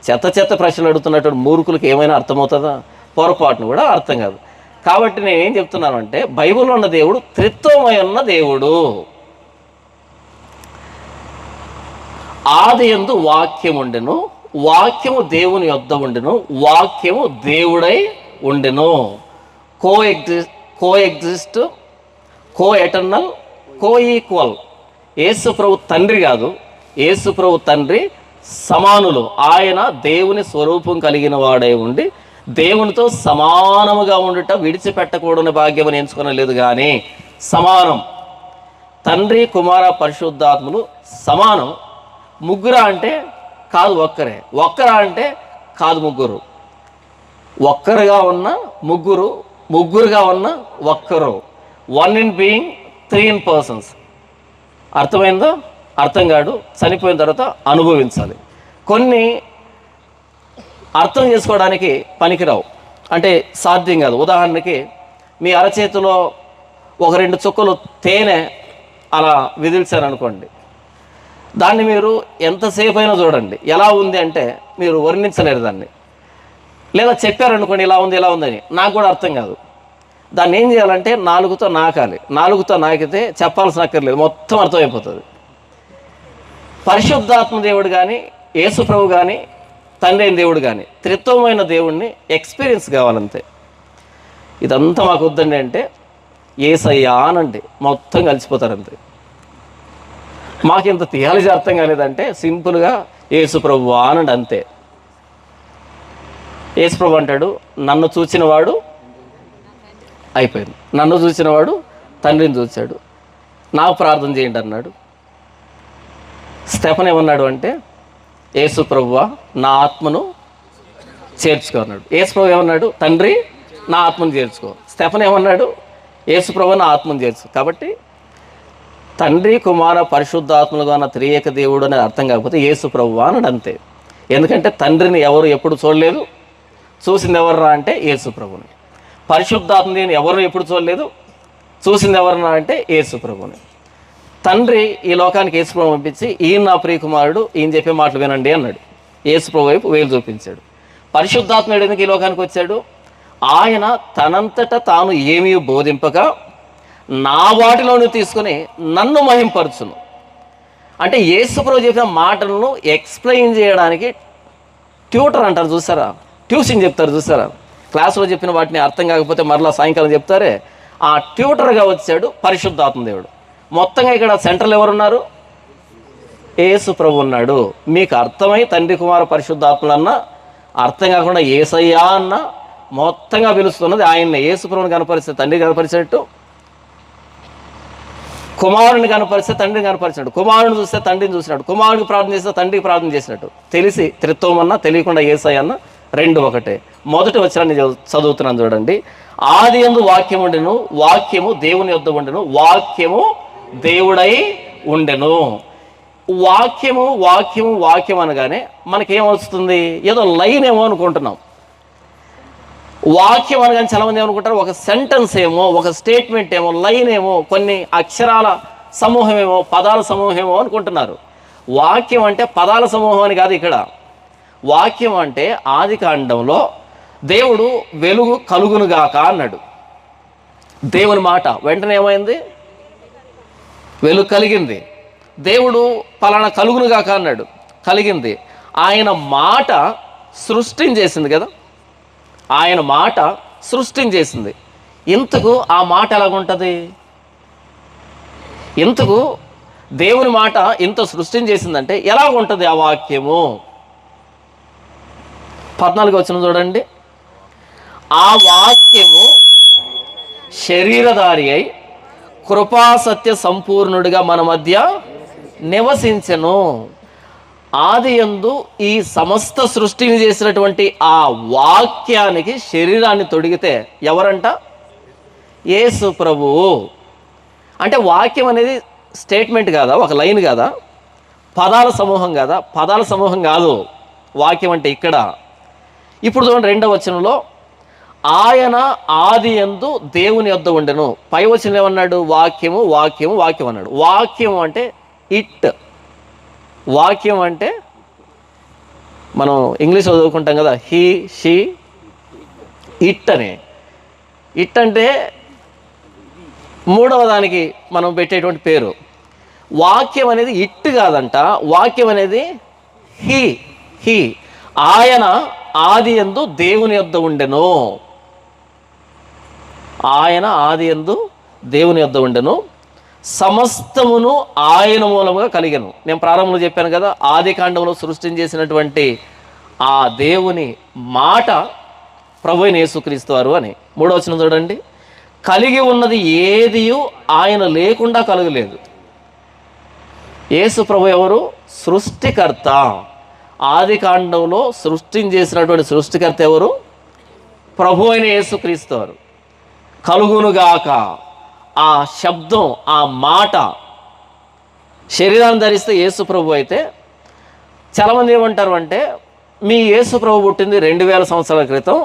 చెత్త ప్రశ్నలు అడుగుతున్నటువంటి మూర్ఖులకు ఏమైనా అర్థమవుతుందా? పొరపాటును కూడా అర్థం కాదు. కాబట్టి నేను ఏం చెప్తున్నాను అంటే, బైబిల్లో ఉన్న దేవుడు త్రిత్వమై ఉన్న దేవుడు. ఆది యందు వాక్యం ఉండెను, వాక్యము దేవుని యొద్ద ఉండెను, వాక్యము దేవుడై ఉండెను. కో ఎగ్జిస్ట్, కో ఎటర్నల్, కో ఈక్వల్. యేసు ప్రభు తండ్రి కాదు, యేసు ప్రభు తండ్రి సమానులు. ఆయన దేవుని స్వరూపం కలిగిన వాడై ఉండి దేవునితో సమానముగా ఉండుట విడిచిపెట్టకూడని భాగ్యం అని ఎంచుకోనలేదు, కానీ సమానం. తండ్రి, కుమార, పరిశుద్ధాత్ములు సమానం. ముగ్గురా అంటే కాదు ఒక్కరే, ఒక్కరా అంటే కాదు ముగ్గురు. ఒక్కరుగా ఉన్న ముగ్గురు, ముగ్గురుగా ఉన్న ఒక్కరు. One in being, 3 in persons. అర్థమైందో? అర్థం కాదు, చనిపోయిన తర్వాత అనుభవించాలి. కొన్ని అర్థం చేసుకోవడానికి పనికిరావు, అంటే సాధ్యం కాదు. ఉదాహరణకి మీ అరచేతిలో 1-2 చుక్కలు తేనె అలా విదిల్చారనుకోండి, దాన్ని మీరు ఎంతసేపు అయినా చూడండి, ఎలా ఉంది అంటే మీరు వర్ణించలేరు దాన్ని. లేదా చెప్పారనుకోండి ఇలా ఉంది ఇలా ఉందని, నాకు కూడా అర్థం కాదు. దాన్ని ఏం చేయాలంటే నాలుగుతో నాకాలి. నాలుగుతో నాకితే చెప్పాల్సిన అక్కర్లేదు, మొత్తం అర్థమైపోతుంది. పరిశుద్ధాత్మ దేవుడు కానీ, యేసు ప్రభు కానీ, తండ్రి అయిన దేవుడు కానీ, త్రిత్వమైన దేవుడిని ఎక్స్పీరియన్స్ కావాలంతే. ఇదంతా మాకు వద్దండి అంటే యేసయ్యా అనండి, మొత్తం కలిసిపోతారంతే. మాకు ఇంత థియాలజీ అర్థం కాలేదంటే సింపుల్గా యేసు ప్రభు అనండి అంతే. యేసు ప్రభు అంటాడు, నన్ను చూచినవాడు అయిపోయింది, నన్ను చూసినవాడు తండ్రిని చూశాడు, నాకు ప్రార్థన చేయండి అన్నాడు. స్టెఫన్ ఏమన్నాడు అంటే, యేసు ప్రభువా నా ఆత్మను చేర్చుకో అన్నాడు. యేసు ప్రభు ఏమన్నాడు, తండ్రి నా ఆత్మను చేర్చుకో. స్టెఫన్ ఏమన్నాడు, యేసు ప్రభు నా ఆత్మను చేర్చుకో. కాబట్టి తండ్రి కుమార పరిశుద్ధాత్మలుగా ఉన్న త్రియేక దేవుడు అనేది అర్థం కాకపోతే యేసు ప్రభువా అన్నాడు అంతే. ఎందుకంటే తండ్రిని ఎవరు ఎప్పుడు చూడలేదు, చూసింది ఎవర్రా అంటే యేసు ప్రభుని. పరిశుద్ధాత్మని ఎవరు ఎప్పుడు చూడలేదు, చూసింది ఎవరన్నా అంటే యేసు ప్రభుని. తండ్రి ఈ లోకానికి యేసు ప్రభు పంపించి, ఈయన నా ప్రియకుమారుడు, ఈయన చెప్పే మాటలు వినండి అన్నాడు. యేసు ప్రభు వైపు వేలు చూపించాడు. పరిశుద్ధాత్మ ఎందుకు ఈ లోకానికి వచ్చాడు, ఆయన తనంతట తాను ఏమీ బోధింపక నా వాటిలోనూ తీసుకొని నన్ను మహింపరచును. అంటే యేసు ప్రభు చెప్పిన మాటలను ఎక్స్ప్లెయిన్ చేయడానికి ట్యూటర్ అంటారు చూసారా, ట్యూషన్ చెప్తారు చూసారా, క్లాసులో చెప్పిన వాటిని అర్థం కాకపోతే మరలా సాయంకాలం చెప్తారే, ఆ ట్యూటర్గా వచ్చాడు పరిశుద్ధాత్మ దేవుడు. మొత్తంగా ఇక్కడ సెంటర్లో ఎవరున్నారు, యేసు ప్రభు ఉన్నాడు. మీకు అర్థమై తండ్రి కుమార పరిశుద్ధాత్మలన్నా, అర్థం కాకుండా యేసయ్యా అన్న మొత్తంగా పిలుస్తున్నది ఆయన్ని. యేసు ప్రభుని కనపరిస్తే తండ్రి కనపరిచినట్టు, కుమారుని కనపరిస్తే తండ్రిని కనపరిచినట్టు, కుమారుని చూస్తే తండ్రిని చూసినట్టు, కుమారుడికి ప్రార్థన చేస్తే తండ్రికి ప్రార్థన చేసినట్టు. తెలిసి త్రిత్వం అన్నా, తెలియకుండా యేసయ్య అన్న రెండు ఒకటే. మొదటి వచనాన్ని చదువుతున్నాను చూడండి. ఆది యందు వాక్యం ఉండెను, వాక్యము దేవుని యొద్ద ఉండెను, వాక్యము దేవుడై ఉండెను. వాక్యము వాక్యము వాక్యం అనగానే మనకేమొస్తుంది, ఏదో లైన్ ఏమో అనుకుంటున్నాం. వాక్యం అనగానే చాలామంది ఏమనుకుంటారు, ఒక సెంటెన్స్ ఏమో, ఒక స్టేట్మెంట్ ఏమో, లైన్ ఏమో, కొన్ని అక్షరాల సమూహం ఏమో, పదాల సమూహం ఏమో అనుకుంటున్నారు. వాక్యం అంటే పదాల సమూహం అని కాదు ఇక్కడ. వాక్యం అంటే ఆది కాండంలో దేవుడు వెలుగు కలుగునుగాక అన్నాడు. దేవుని మాట వెంటనే ఏమైంది, వెలుగు కలిగింది. దేవుడు పలానా కలుగునుగాక అన్నాడు, కలిగింది. ఆయన మాట సృష్టించేసింది కదా, ఆయన మాట సృష్టించేసింది. ఇంతకు ఆ మాట ఎలాగుంటుంది, ఇంతకు దేవుని మాట ఇంత సృష్టించేసిందంటే ఎలాగుంటుంది ఆ వాక్యము. 14 వచనం చూడండి. ఆ వాక్యము శరీరధారి అయి కృపాసత్య సంపూర్ణుడిగా మన మధ్య నివసించెను. ఆది యందు ఈ సమస్త సృష్టిని చేసినటువంటి ఆ వాక్యానికి శరీరాన్ని తొడిగితే ఎవరంట, యేసు ప్రభువు. అంటే వాక్యం అనేది స్టేట్మెంట్ కాదా, ఒక లైన్ కాదా, పదాల సమూహం కాదా, పదాల సమూహం కాదు వాక్యం అంటే ఇక్కడ. ఇప్పుడు చూడండి 2వ వచనంలో, ఆయన ఆది యందు దేవుని యొద్ద ఉండెను. పై వచనంలో ఏమన్నాడు, వాక్యము వాక్యము వాక్యం అన్నాడు. వాక్యం అంటే ఇట్. వాక్యం అంటే మనం ఇంగ్లీష్లో చదువుకుంటాం కదా, హీ షీ ఇట్ అని. ఇట్ అంటే 3వ దానికి మనం పెట్టేటువంటి పేరు. వాక్యం అనేది ఇట్ కాదంట, వాక్యం అనేది హీ. హీ ఆయన ఆది యందు దేవుని యొద్ద ఉండెను. ఆయన ఆది యందు దేవుని యొద్ద ఉండెను, సమస్తమును ఆయన మూలముగా కలిగెను. నేను ప్రారంభంలో చెప్పాను కదా, ఆది కాండంలో సృష్టించేసినటువంటి ఆ దేవుని మాట ప్రభువైన యేసుక్రీస్తు వారు అని. 3వ వచనం చూడండి. కలిగి ఉన్నది ఏదియు ఆయన లేకుండా కలగలేదు. యేసు ప్రభు ఎవరు, సృష్టికర్త. ఆది కాండంలో సృష్టించేసినటువంటి సృష్టికర్త ఎవరు, ప్రభు అయిన యేసుక్రీస్తు వారు. కలుగునుగాక ఆ శబ్దం, ఆ మాట శరీరాన్ని ధరిస్తే యేసు ప్రభు అయితే, చాలామంది ఏమంటారు అంటే, మీ యేసు ప్రభు పుట్టింది 2000 సంవత్సరాల క్రితం,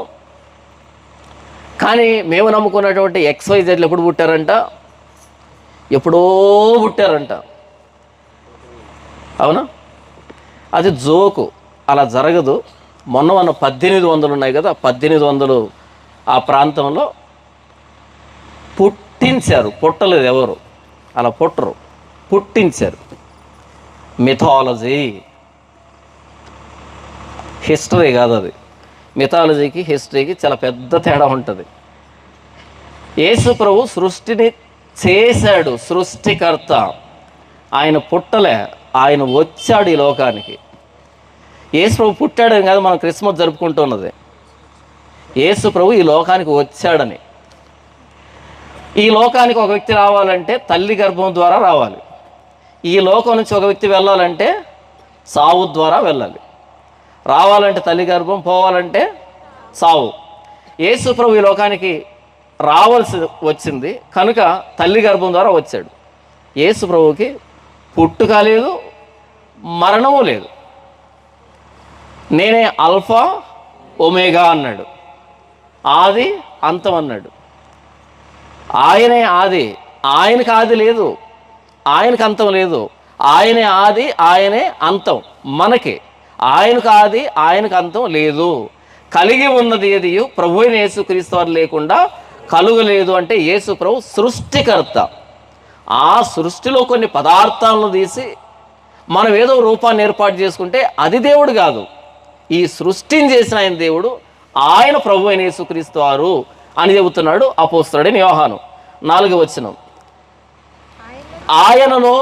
కానీ మేము నమ్ముకున్నటువంటి XYZలు ఎప్పుడు పుట్టారంట, ఎప్పుడో పుట్టారంట. అవునా? అది జోకు, అలా జరగదు. మొన్న 1800 ఉన్నాయి కదా, 1800 ఆ ప్రాంతంలో పుట్టించారు, పుట్టలేదు ఎవరు, అలా పుట్టరు, పుట్టించారు. మిథాలజీ, హిస్టరీ కాదు అది. మిథాలజీకి హిస్టరీకి చాలా పెద్ద తేడా ఉంటుంది. యేసు ప్రభు సృష్టిని చేశాడు, సృష్టికర్త. ఆయన పుట్టలే, ఆయన వచ్చాడు ఈ లోకానికి. యేసు ప్రభు పుట్టాడని కాదు మనం క్రిస్మస్ జరుపుకుంటున్నది. యేసు ప్రభు ఈ లోకానికి వచ్చాడని. ఈ లోకానికి ఒక వ్యక్తి రావాలంటే తల్లి గర్భం ద్వారా రావాలి. ఈ లోకం నుంచి ఒక వ్యక్తి వెళ్ళాలంటే సావు ద్వారా వెళ్ళాలి. రావాలంటే తల్లి గర్భం, పోవాలంటే సావు. యేసు ప్రభు ఈ లోకానికి రావాల్సి వచ్చింది కనుక తల్లి గర్భం ద్వారా వచ్చాడు. యేసు ప్రభువుకి పుట్టుక లేదు, మరణము లేదు. నేనే ఆల్ఫా ఒమేగా అన్నాడు, ఆది అంతం అన్నాడు. ఆయనే ఆది, ఆయనకు ఆది లేదు, ఆయనకు అంతం లేదు. ఆయనే ఆది, ఆయనే అంతం. మనకి ఆయనకు ఆది, ఆయనకు అంతం లేదు. కలిగి ఉన్నది ఏది ప్రభు అయిన యేసుక్రీస్తు వారు లేకుండా కలుగలేదు. అంటే యేసు ప్రభు సృష్టికర్త. ఆ సృష్టిలో కొన్ని పదార్థాలను తీసి మనం ఏదో రూపాన్ని ఏర్పాటు చేసుకుంటే అది దేవుడు కాదు. ఈ సృష్టిని చేసిన ఆయన దేవుడు, ఆయన ప్రభు అయిన యేసుక్రీస్తు వారు అని చెబుతున్నాడు అపోస్తలుడైన యోహాను. 4వ వచనం, ఆయనలో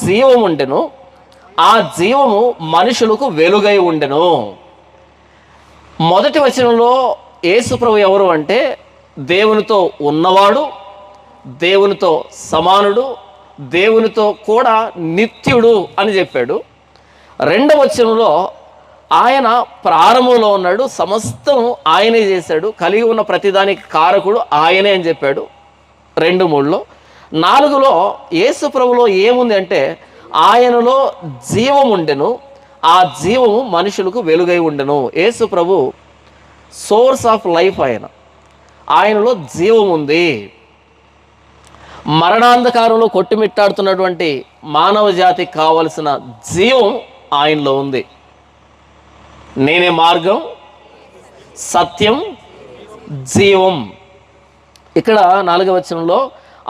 జీవం ఉండెను, ఆ జీవము మనుషులకు వెలుగై ఉండెను. మొదటి వచనంలో యేసు ప్రభు ఎవరు అంటే దేవునితో ఉన్నవాడు, దేవునితో సమానుడు, దేవునితో కూడా నిత్యుడు అని చెప్పాడు. రెండవ వచనంలో ఆయన ప్రారంభంలో ఉన్నాడు, సమస్తం ఆయనే చేశాడు, కలిగి ఉన్న ప్రతిదానికి కారకుడు ఆయనే అని చెప్పాడు 2:3లో. 4లో యేసు ప్రభులో ఏముంది అంటే ఆయనలో జీవం ఉండెను, ఆ జీవము మనుషులకు వెలుగై ఉండెను. యేసు ప్రభు సోర్స్ ఆఫ్ లైఫ్. ఆయనలో జీవం ఉంది. మరణాంధకారంలో కొట్టుమిట్టాడుతున్నటువంటి మానవ జాతికి కావలసిన జీవం ఆయనలో ఉంది. నేనే మార్గం, సత్యం, జీవం. ఇక్కడ 4వ వచనంలో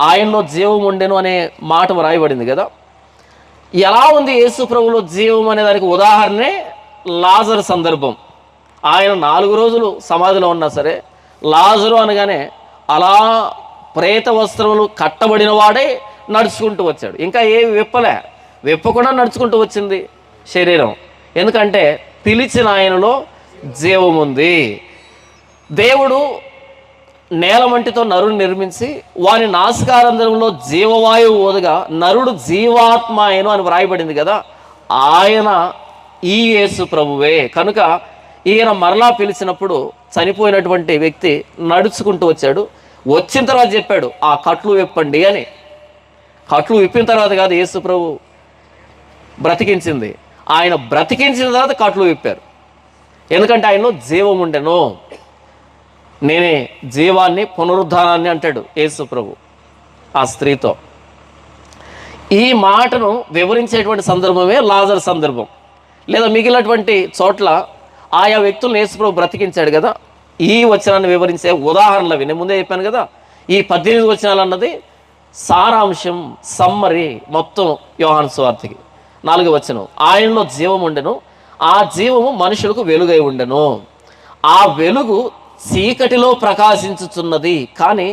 ఆయనలో జీవం ఉండెను అనే మాట వ్రాయబడింది కదా. ఎలా ఉంది యేసు ప్రభులో జీవం అనే దానికి ఉదాహరణే లాజరు సందర్భం. ఆయన 4 రోజులు సమాధిలో ఉన్నా సరే, లాజరు అనగానే అలా ప్రేత వస్త్రములు కట్టబడిన వాడే నడుచుకుంటూ వచ్చాడు. ఇంకా ఏమి విప్పకుండా నడుచుకుంటూ వచ్చింది శరీరం. ఎందుకంటే పిలిచిన ఆయనలో జీవం ఉంది. దేవుడు నేలమంటితో నరుని నిర్మించి వారి నాసికారంధ్రంలో జీవవాయువు ఓదగా నరుడు జీవాత్మ ఆయను అని వ్రాయబడింది కదా. ఆయన ఈ యేసు ప్రభువే. కనుక ఈయన మరలా పిలిచినప్పుడు చనిపోయినటువంటి వ్యక్తి నడుచుకుంటూ వచ్చాడు. వచ్చిన తర్వాత చెప్పాడు ఆ కట్లు విప్పండి అని. కట్లు విప్పిన తర్వాత కాదు యేసు ప్రభు బ్రతికించింది, ఆయన బ్రతికించిన తర్వాత కట్లు విప్పారు. ఎందుకంటే ఆయనలో జీవం ఉండెను. నేనే జీవాన్ని, పునరుద్ధానాన్ని అంటాడు యేసు ప్రభు ఆ స్త్రీతో. ఈ మాటను వివరించేటువంటి సందర్భమే లాజరు సందర్భం. లేదా మిగిలినటువంటి చోట్ల ఆయా వ్యక్తులను యేసు ప్రభు బ్రతికించాడు కదా. ఈ వచనాన్ని వివరించే ఉదాహరణలు అవి. నేను ముందే చెప్పాను కదా, ఈ 18 వచనాలు అన్నది సారాంశం, సమ్మరి మొత్తం యోహాను సువార్తకి. 4వ వచనం, ఆయనలో జీవం ఉండెను, ఆ జీవము మనుషులకు వెలుగై ఉండెను, ఆ వెలుగు చీకటిలో ప్రకాశించుచున్నది కానీ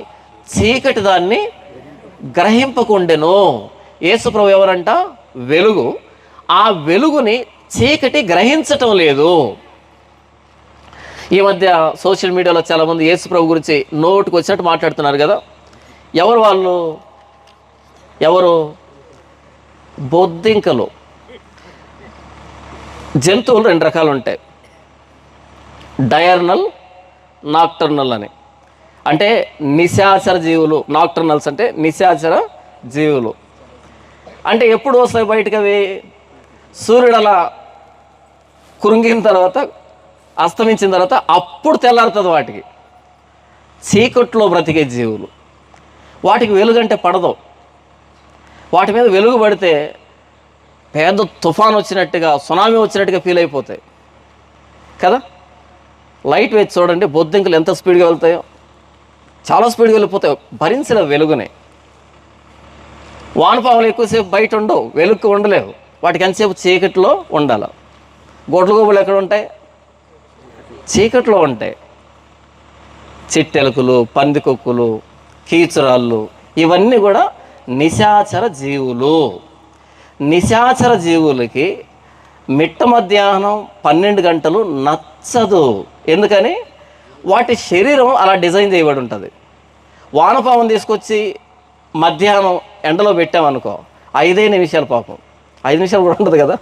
చీకటి దాన్ని గ్రహింపకుండెను. యేసు ప్రభు ఎవరంట? వెలుగు. ఆ వెలుగుని చీకటి గ్రహించటం లేదు. ఈ మధ్య సోషల్ మీడియాలో చాలామంది యేసు ప్రభు గురించి నోటుకు వచ్చినట్టు మాట్లాడుతున్నారు కదా. ఎవరు వాళ్ళు? ఎవరు? బొద్దింకలు. జంతువులు 2 రకాలు ఉంటాయి, డయర్నల్, నాక్టర్నల్ అని. అంటే నిశాచర జీవులు. నాక్టర్నల్స్ అంటే నిశాచర జీవులు. అంటే ఎప్పుడు వస్తాయి బయటకు అవి? సూర్యుడు అలా కురింగిన తర్వాత, అస్తమించిన తర్వాత అప్పుడు తెల్లారుతుంది వాటికి. చీకట్లో బ్రతికే జీవులు. వాటికి వెలుగంటే పడదు. వాటి మీద వెలుగు పడితే పెద్ద తుఫాన్ వచ్చినట్టుగా, సునామీ వచ్చినట్టుగా ఫీల్ అయిపోతాయి కదా. లైట్ వేసి చూడండి, బొద్దింకలు ఎంత స్పీడ్గా వెళ్తాయో. చాలా స్పీడ్గా వెళ్ళిపోతాయి, భరించిన వెలుగునే. వానపాములు ఎక్కువసేపు బయట ఉండవు, వెలుగు ఉండలేవు, వాటికి ఎంతసేపు చీకట్లో ఉండాలి. గొడ్ల గోబులు ఎక్కడ ఉంటాయి? చీకట్లో ఉంటాయి. చిట్టెలకులు, పందికొక్కులు, కీచురాళ్ళు, ఇవన్నీ కూడా నిశాచర జీవులు. నిశాచర జీవులకి మిట్ట మధ్యాహ్నం 12 గంటలు నచ్చదు. ఎందుకని? వాటి శరీరం అలా డిజైన్ చేయబడి ఉంటుంది. వానపామును తీసుకొచ్చి మధ్యాహ్నం ఎండలో పెట్టామనుకో, 5 నిమిషాలు, పాపం 5 నిమిషాలు కూడా ఉండదు కదా,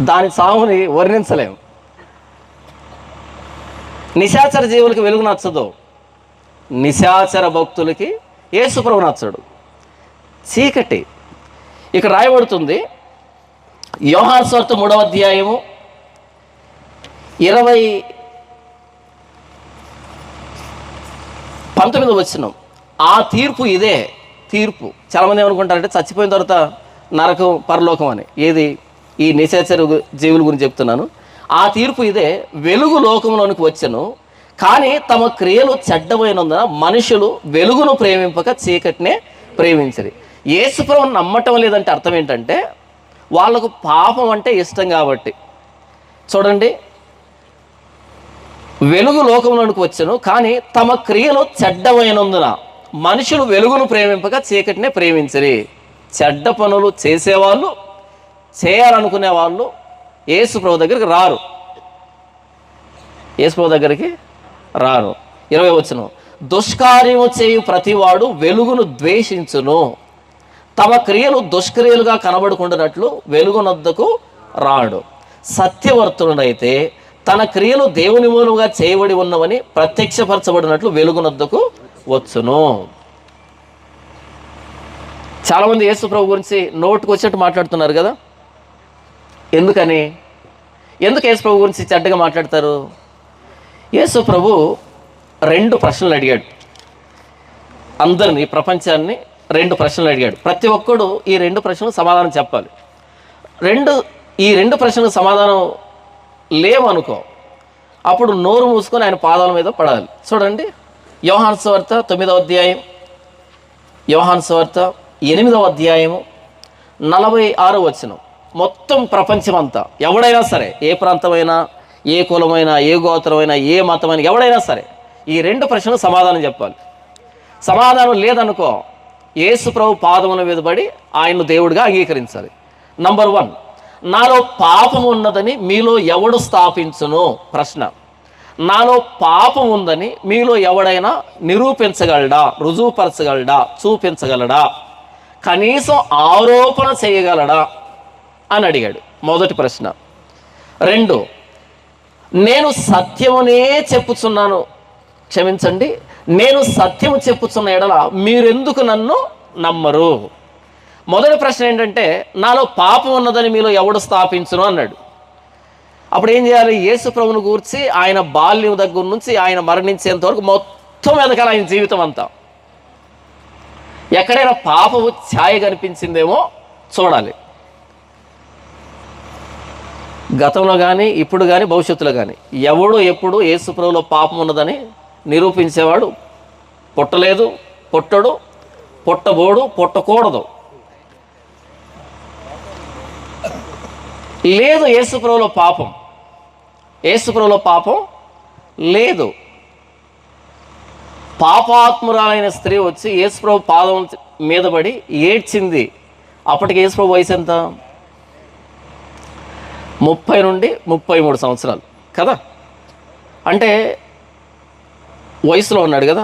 దాని సాగుని వర్ణించలేము. నిశాచర జీవులకి వెలుగు నచ్చదు, నిశాచర భక్తులకి యేసుప్రభు నచ్చడు, చీకటి. ఇక్కడ రాయబడుతుంది యోహాను సువార్త 3వ అధ్యాయము 19 వచనం. ఆ తీర్పు ఇదే. తీర్పు చాలామంది ఏమనుకుంటారంటే చచ్చిపోయిన తర్వాత నరకం, పరలోకం అని. ఏది? ఈ నిశాచర జీవుల గురించి చెప్తున్నాను. ఆ తీర్పు ఇదే: వెలుగు లోకంలోనికి వచ్చెను, కానీ తమ క్రియలు చెడ్డమైనందున మనుషులు వెలుగును ప్రేమింపక చీకటినే ప్రేమించరు. యేసుప్రభువుని నమ్మటం లేదంటే అర్థం ఏంటంటే వాళ్ళకు పాపం అంటే ఇష్టం కాబట్టి. చూడండి, వెలుగు లోకంలోనికి వచ్చెను, కానీ తమ క్రియలు చెడ్డమైనందున మనుషులు వెలుగును ప్రేమింపక చీకటినే ప్రేమించరు. చెడ్డ పనులు చేసేవాళ్ళు, చేయాలనుకునే వాళ్ళు యేసుప్రభు దగ్గరికి రారు. యేసుప్రభు దగ్గరికి రారు. 20 వచనం. దుష్కార్యము చేయు ప్రతివాడు వెలుగును ద్వేషించును, తమ క్రియలు దుష్క్రియలుగా కనబడుకుంటున్నట్లు వెలుగునొద్దకు రాడు. సత్యవర్తుడైతే తన క్రియలు దేవుని మూలముగా చేయబడి ఉన్నవని ప్రత్యక్షపరచబడినట్లు వెలుగునొద్దకు వచ్చును. చాలామంది యేసుప్రభు గురించి నోటుకు వచ్చినట్టు మాట్లాడుతున్నారు కదా. ఎందుకని? ఎందుకు యేసుప్రభు గురించి చెడ్డగా మాట్లాడతారు? యేసుప్రభు 2 ప్రశ్నలు అడిగాడు. అందరినీ, ప్రపంచాన్ని 2 ప్రశ్నలు అడిగాడు. ప్రతి ఒక్కడు ఈ 2 ప్రశ్నలకు సమాధానం చెప్పాలి. ఈ 2 ప్రశ్నలకు సమాధానం లేవనుకో, అప్పుడు నోరు మూసుకొని ఆయన పాదాల మీద పడాలి. చూడండి, యోహాను సువార్త 9వ అధ్యాయం, యోహాను సువార్త 8వ అధ్యాయము 46వ వచనం. మొత్తం ప్రపంచమంతా ఎవడైనా సరే, ఏ ప్రాంతమైనా, ఏ కులమైనా, ఏ గోత్రమైనా, ఏ మతమైనా, ఎవడైనా సరే ఈ 2 ప్రశ్నలకు సమాధానం చెప్పాలి. సమాధానం లేదనుకో, యేసుప్రభు పాదముల మీద పడి ఆయన్ను దేవుడిగా అంగీకరించాలి. నంబర్ 1, నాలో పాపం ఉన్నదని మీలో ఎవడు స్థాపించును? ప్రశ్న. నాలో పాపం ఉందని మీలో ఎవడైనా నిరూపించగలడా, రుజువుపరచగలడా, చూపించగలడా, కనీసం ఆరోపణ చేయగలడా అని అడిగాడు. మొదటి ప్రశ్న. 2, నేను సత్యమునే చెప్పుచున్నాను, క్షమించండి, నేను సత్యము చెప్పుచున్న ఎడల మీరెందుకు నన్ను నమ్మరు? మొదటి ప్రశ్న ఏంటంటే నాలో పాపం ఉన్నదని మీలో ఎవడు స్థాపించును అన్నాడు. అప్పుడు ఏం చేయాలి? యేసుప్రభుని గూర్చి ఆయన బాల్యం దగ్గర నుంచి ఆయన మరణించేంత వరకు మొత్తం ఎదగాలి. ఆయన జీవితం అంతా ఎక్కడైనా పాపము ఛాయ కనిపించిందేమో చూడాలి. గతంలో కానీ, ఇప్పుడు కానీ, భవిష్యత్తులో కానీ ఎవడు ఎప్పుడు యేసుప్రభులో పాపం ఉన్నదని నిరూపించేవాడు పుట్టలేదు, పుట్టడు, పుట్టబోడు, పుట్టకూడదు. లేదు యేసుప్రభులో పాపం, యేసుప్రభులో పాపం లేదు. పాపాత్మురాలైన స్త్రీ వచ్చి యేసుప్రభు పాదం మీద పడి ఏడ్చింది. అప్పటికి యేసుప్రభు వయసు ఎంత? 30 నుండి 33 సంవత్సరాలు కదా. అంటే వయసులో ఉన్నాడు కదా.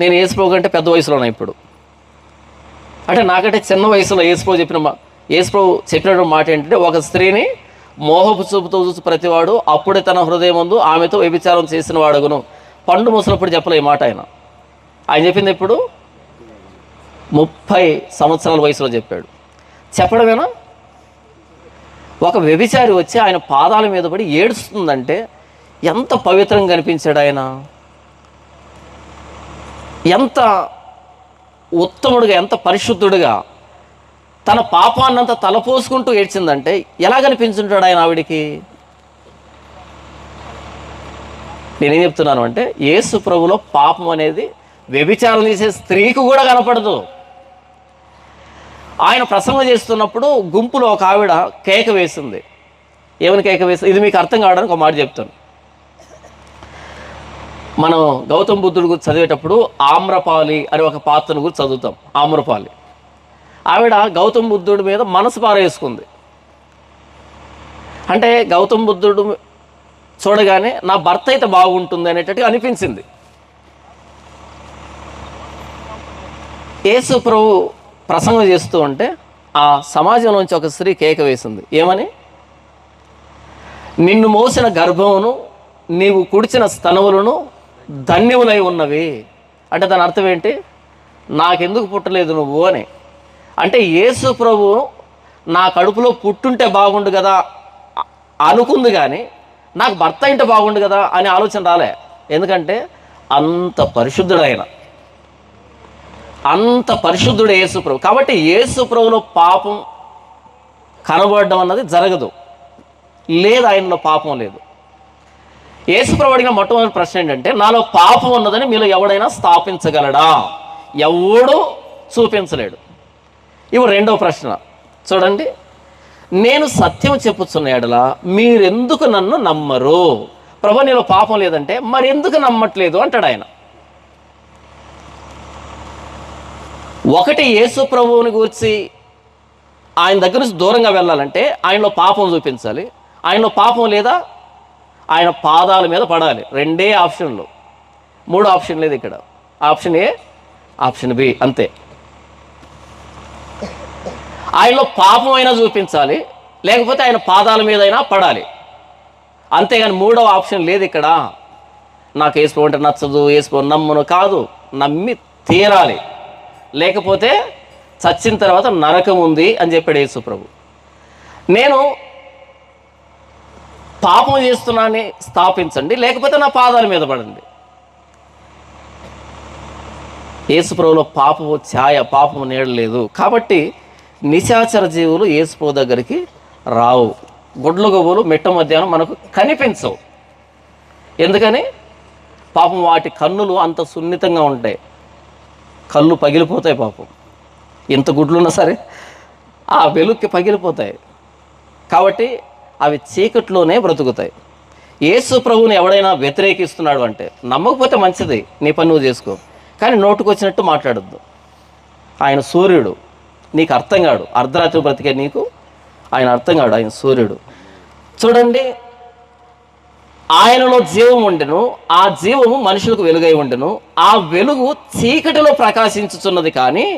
నేను యేసుప్రభు కంటే పెద్ద వయసులో ఉన్నా ఇప్పుడు. అంటే నాకంటే చిన్న వయసులో యేసుప్రభు చెప్పినటువంటి మాట ఏంటంటే, ఒక స్త్రీని మోహపు చూపుతో చూసి ప్రతివాడు అప్పుడే తన హృదయమందు ఆమెతో వ్యభిచారం చేసిన వాడుగును. పండు ముసలప్పుడు చెప్పలే ఈ మాట ఆయన చెప్పింది ఎప్పుడు? 30 సంవత్సరాల వయసులో చెప్పాడు. చెప్పడమేనా? ఒక వ్యభిచారి వచ్చి ఆయన పాదాల మీద పడి ఏడుస్తుందంటే ఎంత పవిత్రంగా కనిపించాడు ఆయన, ఎంత ఉత్తముడుగా, ఎంత పరిశుద్ధుడుగా తన పాపాన్నంతా తలపోసుకుంటూ ఏడ్చిందంటే ఎలా కనిపించుంటాడు ఆయన ఆవిడికి? నేనేం చెప్తున్నాను అంటే, యేసు ప్రభులో పాపం అనేది వ్యభిచారం చేసే స్త్రీకి కూడా కనపడదు. ఆయన ప్రసంగం చేస్తున్నప్పుడు గుంపులో ఒక ఆవిడ కేక వేసింది. ఏమని కేక వేసింది? ఇది మీకు అర్థం కావడానికి ఒక మాట చెప్తాను. మనం గౌతమ బుద్ధుడు గురించి చదివేటప్పుడు ఆమ్రపాలి అనే ఒక పాత్రను గురించి చదువుతాం. ఆమ్రపాలి ఆవిడ గౌతమ బుద్ధుడి మీద మనసు పారేసుకుంది. అంటే గౌతమ బుద్ధుడు చూడగానే నా భర్త అయితే బాగుంటుంది అనేటట్టుగా అనిపించింది. యేసు ప్రభు ప్రసంగం చేస్తూ ఉంటే ఆ సమాజంలోంచి ఒక స్త్రీ కేక వేసింది. ఏమని? నిన్ను మోసిన గర్భమును నీవు కుడిచిన స్తనములను ధన్యములై ఉన్నవి. అంటే దాని అర్థం ఏంటి? నాకెందుకు పుట్టలేదు నువ్వు అని. అంటే యేసు ప్రభు నా కడుపులో పుట్టుంటే బాగుండు కదా అనుకుంది, కానీ నాకు భర్త ఇంటే బాగుండు కదా అనే ఆలోచన రాలే. ఎందుకంటే అంత పరిశుద్ధుడైన, అంత పరిశుద్ధుడు యేసు ప్రభు. కాబట్టి యేసు ప్రభులో పాపం కనబడడం అన్నది జరగదు. లేదు, ఆయనలో పాపం లేదు. యేసు ప్రభు అడిగిన మొట్టమొదటి ప్రశ్న ఏంటంటే, నాలో పాపం ఉన్నదని మీలో ఎవడైనా స్థాపించగలడా? ఎవడూ చూపించలేడు. ఇవి రెండవ ప్రశ్న చూడండి. నేను సత్యం చెప్పుచున్న ఎడల మీరెందుకు నన్ను నమ్మరు? ప్రభు నీలో పాపం లేదంటే మరి ఎందుకు నమ్మట్లేదు అంటాడు ఆయన. ఒకటి, యేసు ప్రభువుని గురించి ఆయన దగ్గర నుంచి దూరంగా వెళ్ళాలంటే ఆయనలో పాపం చూపించాలి. ఆయనలో పాపం లేదా ఆయన పాదాల మీద పడాలి. రెండే ఆప్షన్లు, మూడు ఆప్షన్ లేదు ఇక్కడ. ఆప్షన్ ఏ, ఆప్షన్ బి, అంతే. ఆయనలో పాపం అయినా చూపించాలి, లేకపోతే ఆయన పాదాల మీద అయినా పడాలి, అంతేగాని మూడవ ఆప్షన్ లేదు ఇక్కడ. నాకు యేసు అంటే నచ్చదు, యేసు నమ్మను కాదు, నమ్మి తీరాలి, లేకపోతే చచ్చిన తర్వాత నరకం ఉంది అని చెప్పాడు యేసు ప్రభు. నేను పాపం చేస్తున్నానని స్థాపించండి, లేకపోతే నా పాదాల మీద పడండి. యేసు ప్రభులో పాపము ఛాయ, పాపము నీడలేదు. కాబట్టి నిశాచర జీవులు యేసు ప్రభు దగ్గరికి రావు. గుడ్ల గొవ్వలు మిట్ట మధ్యాహ్నం మనకు కనిపించవు. ఎందుకని? పాపం వాటి కన్నులు అంత సున్నితంగా ఉంటాయి, కళ్ళు పగిలిపోతాయి. పాపం ఎంత గుడ్లున్నా సరే ఆ వెలుక్కి పగిలిపోతాయి. కాబట్టి అవి చీకట్లోనే బ్రతుకుతాయి. యేసు ప్రభువుని ఎవడైనా వ్యతిరేకిస్తున్నాడు అంటే, నమ్మకపోతే మంచిది, నీ పని నువ్వు చేసుకో, కానీ నోటుకు వచ్చినట్టు మాట్లాడద్దు. ఆయన సూర్యుడు, నీకు అర్థం కాడు. అర్ధరాత్రి బ్రతికే నీకు ఆయన అర్థం కాడు. ఆయన సూర్యుడు. చూడండి, ఆయనలో జీవం ఉండెను, ఆ జీవము మనుషులకు వెలుగై ఉండెను, ఆ వెలుగు చీకటిలో ప్రకాశించుచున్నది, కానీ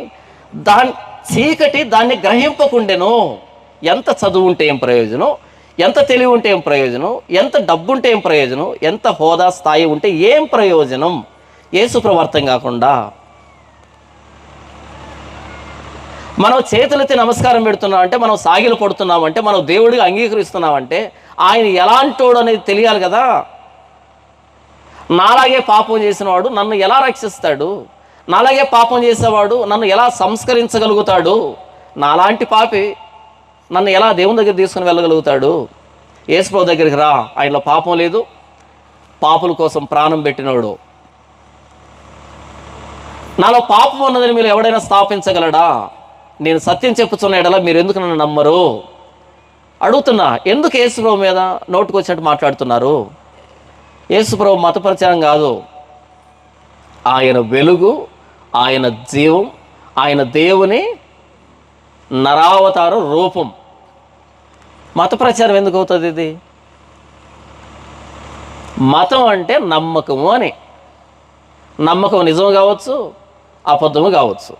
చీకటి దాన్ని గ్రహింపకుండెను. ఎంత చదువు ఉంటే ఏం ప్రయోజనం, ఎంత తెలివి ఉంటే ఏం ప్రయోజనం, ఎంత డబ్బు ఉంటే ఏం ప్రయోజనం, ఎంత హోదా స్థాయి ఉంటే ఏం ప్రయోజనం యేసు ప్రభు అర్థం కాకుండా? మనం చేతులెత్తి నమస్కారం పెడుతున్నామంటే, మనం సాగిలు పడుతున్నామంటే, మనం దేవుడిగా అంగీకరిస్తున్నామంటే ఆయన ఎలాంటోడు అనేది తెలియాలి కదా. నాలాగే పాపం చేసినవాడు నన్ను ఎలా రక్షిస్తాడు? నాలాగే పాపం చేసేవాడు నన్ను ఎలా సంస్కరించగలుగుతాడు? నాలాంటి పాపి నన్ను ఎలా దేవుని దగ్గర తీసుకుని వెళ్ళగలుగుతాడు? యేసు ప్రభు దగ్గరికి రా, ఆయనలో పాపం లేదు, పాపుల కోసం ప్రాణం పెట్టినవాడు. నాలో పాపం ఉన్నదని మీరు ఎవడైనా స్థాపించగలడా? నేను సత్యం చెప్పుచున్న ఎడల మీరు ఎందుకు నన్ను నమ్మరు? అడుగుతున్నా. ఎందుకు యేసు ప్రభు మీద నోటుకు వచ్చినట్టు మాట్లాడుతున్నారు? యేసు ప్రభు మత ప్రచారం కాదు, ఆయన వెలుగు, ఆయన జీవం, ఆయన దేవుని నరావతార రూపం. మత ప్రచారం ఎందుకు అవుతుంది? ఇది మతం అంటే నమ్మకము అని. నమ్మకం నిజం కావచ్చు, అబద్ధము కావచ్చు.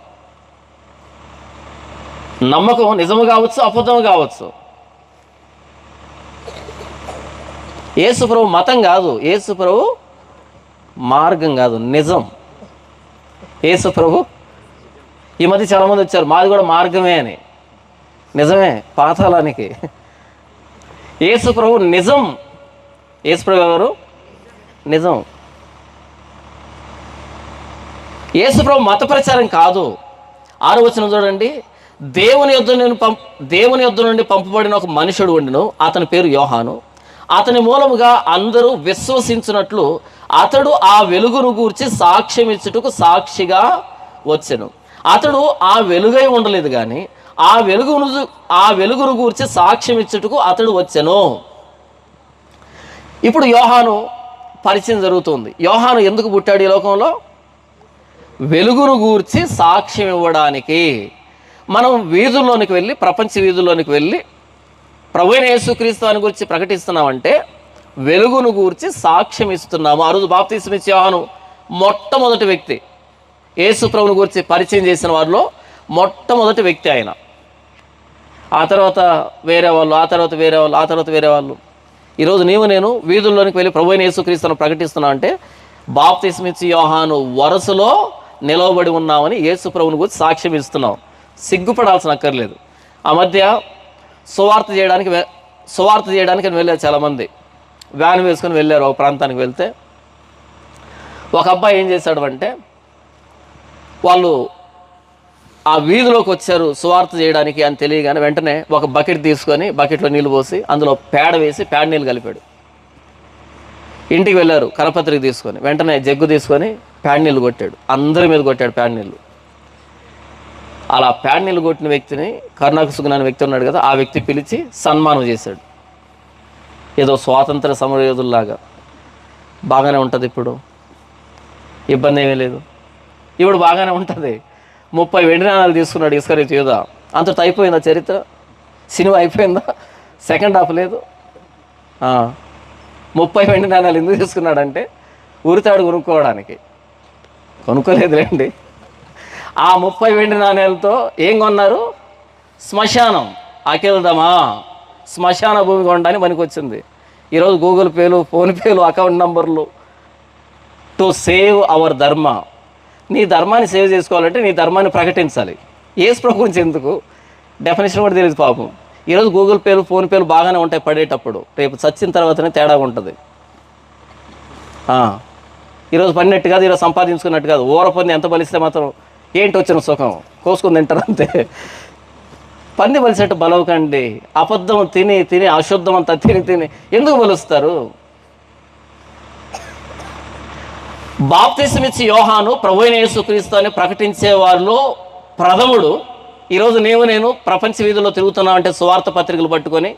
నమ్మకం నిజము కావచ్చు, అబద్ధము కావచ్చు. యేసు ప్రభు మతం కాదు, యేసు ప్రభు మార్గం కాదు, నిజం. యేసు ప్రభు, ఈ మధ్య చాలామంది వచ్చారు మాది కూడా మార్గమే అని. నిజమే, పాతాళానికి. యేసు ప్రభు నిజం. యేసు ప్రభు ఎవరు? నిజం. యేసు ప్రభు మత ప్రచారం కాదు. 6వ వచనం చూడండి. దేవుని యొద్ద నుండి పంపబడిన ఒక మనుషుడు ఉండెను, అతని పేరు యోహాను. అతని మూలముగా అందరూ విశ్వసించినట్లు అతడు ఆ వెలుగును గూర్చి సాక్ష్యం ఇచ్చుటకు సాక్షిగా వచ్చెను. అతడు ఆ వెలుగై ఉండలేదు కానీ ఆ వెలుగును గూర్చి సాక్ష్యం ఇచ్చుటకు అతడు వచ్చెను. ఇప్పుడు యోహాను పరిచయం జరుగుతుంది. యోహాను ఎందుకు పుట్టాడు ఈ లోకంలో? వెలుగును గూర్చి సాక్ష్యం ఇవ్వడానికి. మనం వీధుల్లోనికి వెళ్ళి, ప్రపంచ వీధుల్లోనికి వెళ్ళి ప్రభువైన యేసుక్రీస్తు అని గురించి ప్రకటిస్తున్నామంటే వెలుగును గూర్చి సాక్ష్యం ఇస్తున్నాము. ఆ రోజు బాప్తిస్మం ఇచ్చే యోహాను మొట్టమొదటి వ్యక్తి. యేసు ప్రభువుని గురించి పరిచయం చేసిన వారిలో మొట్టమొదటి వ్యక్తి ఆయన. ఆ తర్వాత వేరే వాళ్ళు, ఆ తర్వాత వేరే వాళ్ళు, ఆ తర్వాత వేరే వాళ్ళు. ఈరోజు నేను వీధుల్లోనికి వెళ్ళి ప్రభువైన యేసుక్రీస్తును ప్రకటిస్తున్నా అంటే బాప్తిస్మం ఇచ్చే యోహాను వరుసలో నిలవబడి ఉన్నామని యేసు ప్రభువుని గురించి సాక్ష్యం ఇస్తున్నాం. సిగ్గుపడాల్సిన అక్కర్లేదు. ఆ మధ్య సువార్త చేయడానికి వెళ్ళారు చాలామంది. వ్యాన్ వేసుకొని వెళ్ళారు. ఒక ప్రాంతానికి వెళ్తే ఒక అబ్బాయి ఏం చేశాడు అంటే, వాళ్ళు ఆ వీధిలోకి వచ్చారు సువార్త చేయడానికి అని తెలియగానే వెంటనే ఒక బకెట్ తీసుకొని బకెట్లో నీళ్ళు పోసి అందులో పేడ వేసి పేడ నీళ్ళు కలిపాడు. ఇంటికి వెళ్ళారు కరపత్రిక తీసుకొని, వెంటనే జగ్గు తీసుకొని పేడ నీళ్ళు కొట్టాడు. అందరి మీద కొట్టాడు పేడ నీళ్ళు. అలా పేడ నీళ్ళు కొట్టిన వ్యక్తిని, కరుణాకు సుగుణ అనే వ్యక్తి ఉన్నాడు కదా, ఆ వ్యక్తి పిలిచి సన్మానం చేశాడు. ఏదో స్వాతంత్ర సమరయోధుల్లాగా. బాగానే ఉంటుంది, ఇప్పుడు ఇబ్బంది ఏమీ లేదు, ఇప్పుడు బాగానే ఉంటుంది. 30 వెండి నాణాలు తీసుకున్నాడు ఇస్కరియోతు యూదా. అంతటితో అయిపోయిందా చరిత్ర? సినిమా అయిపోయిందా? సెకండ్ హాఫ్ లేదు. 30 వెండి నాణాలు ఎందుకు తీసుకున్నాడంటే ఉరితాడు కొనుక్కోవడానికి. కొనుక్కోలేదులేండి. ఆ 30 వెండి నాణేలతో ఏం కొన్నారు? శ్మశానం. అకెళ్దామా శ్మశాన భూమి కొనడానికి పనికి వచ్చింది. ఈరోజు గూగుల్ పేలు, ఫోన్పేలు, అకౌంట్ నంబర్లు. టు సేవ్ అవర్ ధర్మ. నీ ధర్మాన్ని సేవ్ చేసుకోవాలంటే నీ ధర్మాన్ని ప్రకటించాలి. యేసు ప్రభు గురించి ఎందుకు? డెఫినేషన్ కూడా తెలియదు పాపం. ఈరోజు గూగుల్ పేలు, ఫోన్పేలు బాగానే ఉంటాయి పడేటప్పుడు, రేపు చచ్చిన తర్వాతనే తేడా ఉంటుంది. ఈరోజు పడినట్టు కాదు, ఈరోజు సంపాదించుకున్నట్టు కాదు. ఊర పని ఎంత బలిస్తే మాత్రం ఏంటి వచ్చిన సుఖం? కోసుకుని తింటారు అంతే. పంది బలిసేట్టు బలవకండి. అబద్ధం తిని తిని, అశుద్ధం అంతా తిని తిని ఎందుకు బలుస్తారు? బాప్తిస్మం ఇచ్చి యోహాను ప్రభువైన యేసుక్రీస్తు అని ప్రకటించే వారిలో ప్రథముడు. ఈరోజు నేను ప్రపంచ వీధుల్లో తిరుగుతున్నామంటే సువార్త పత్రికలు పట్టుకొని,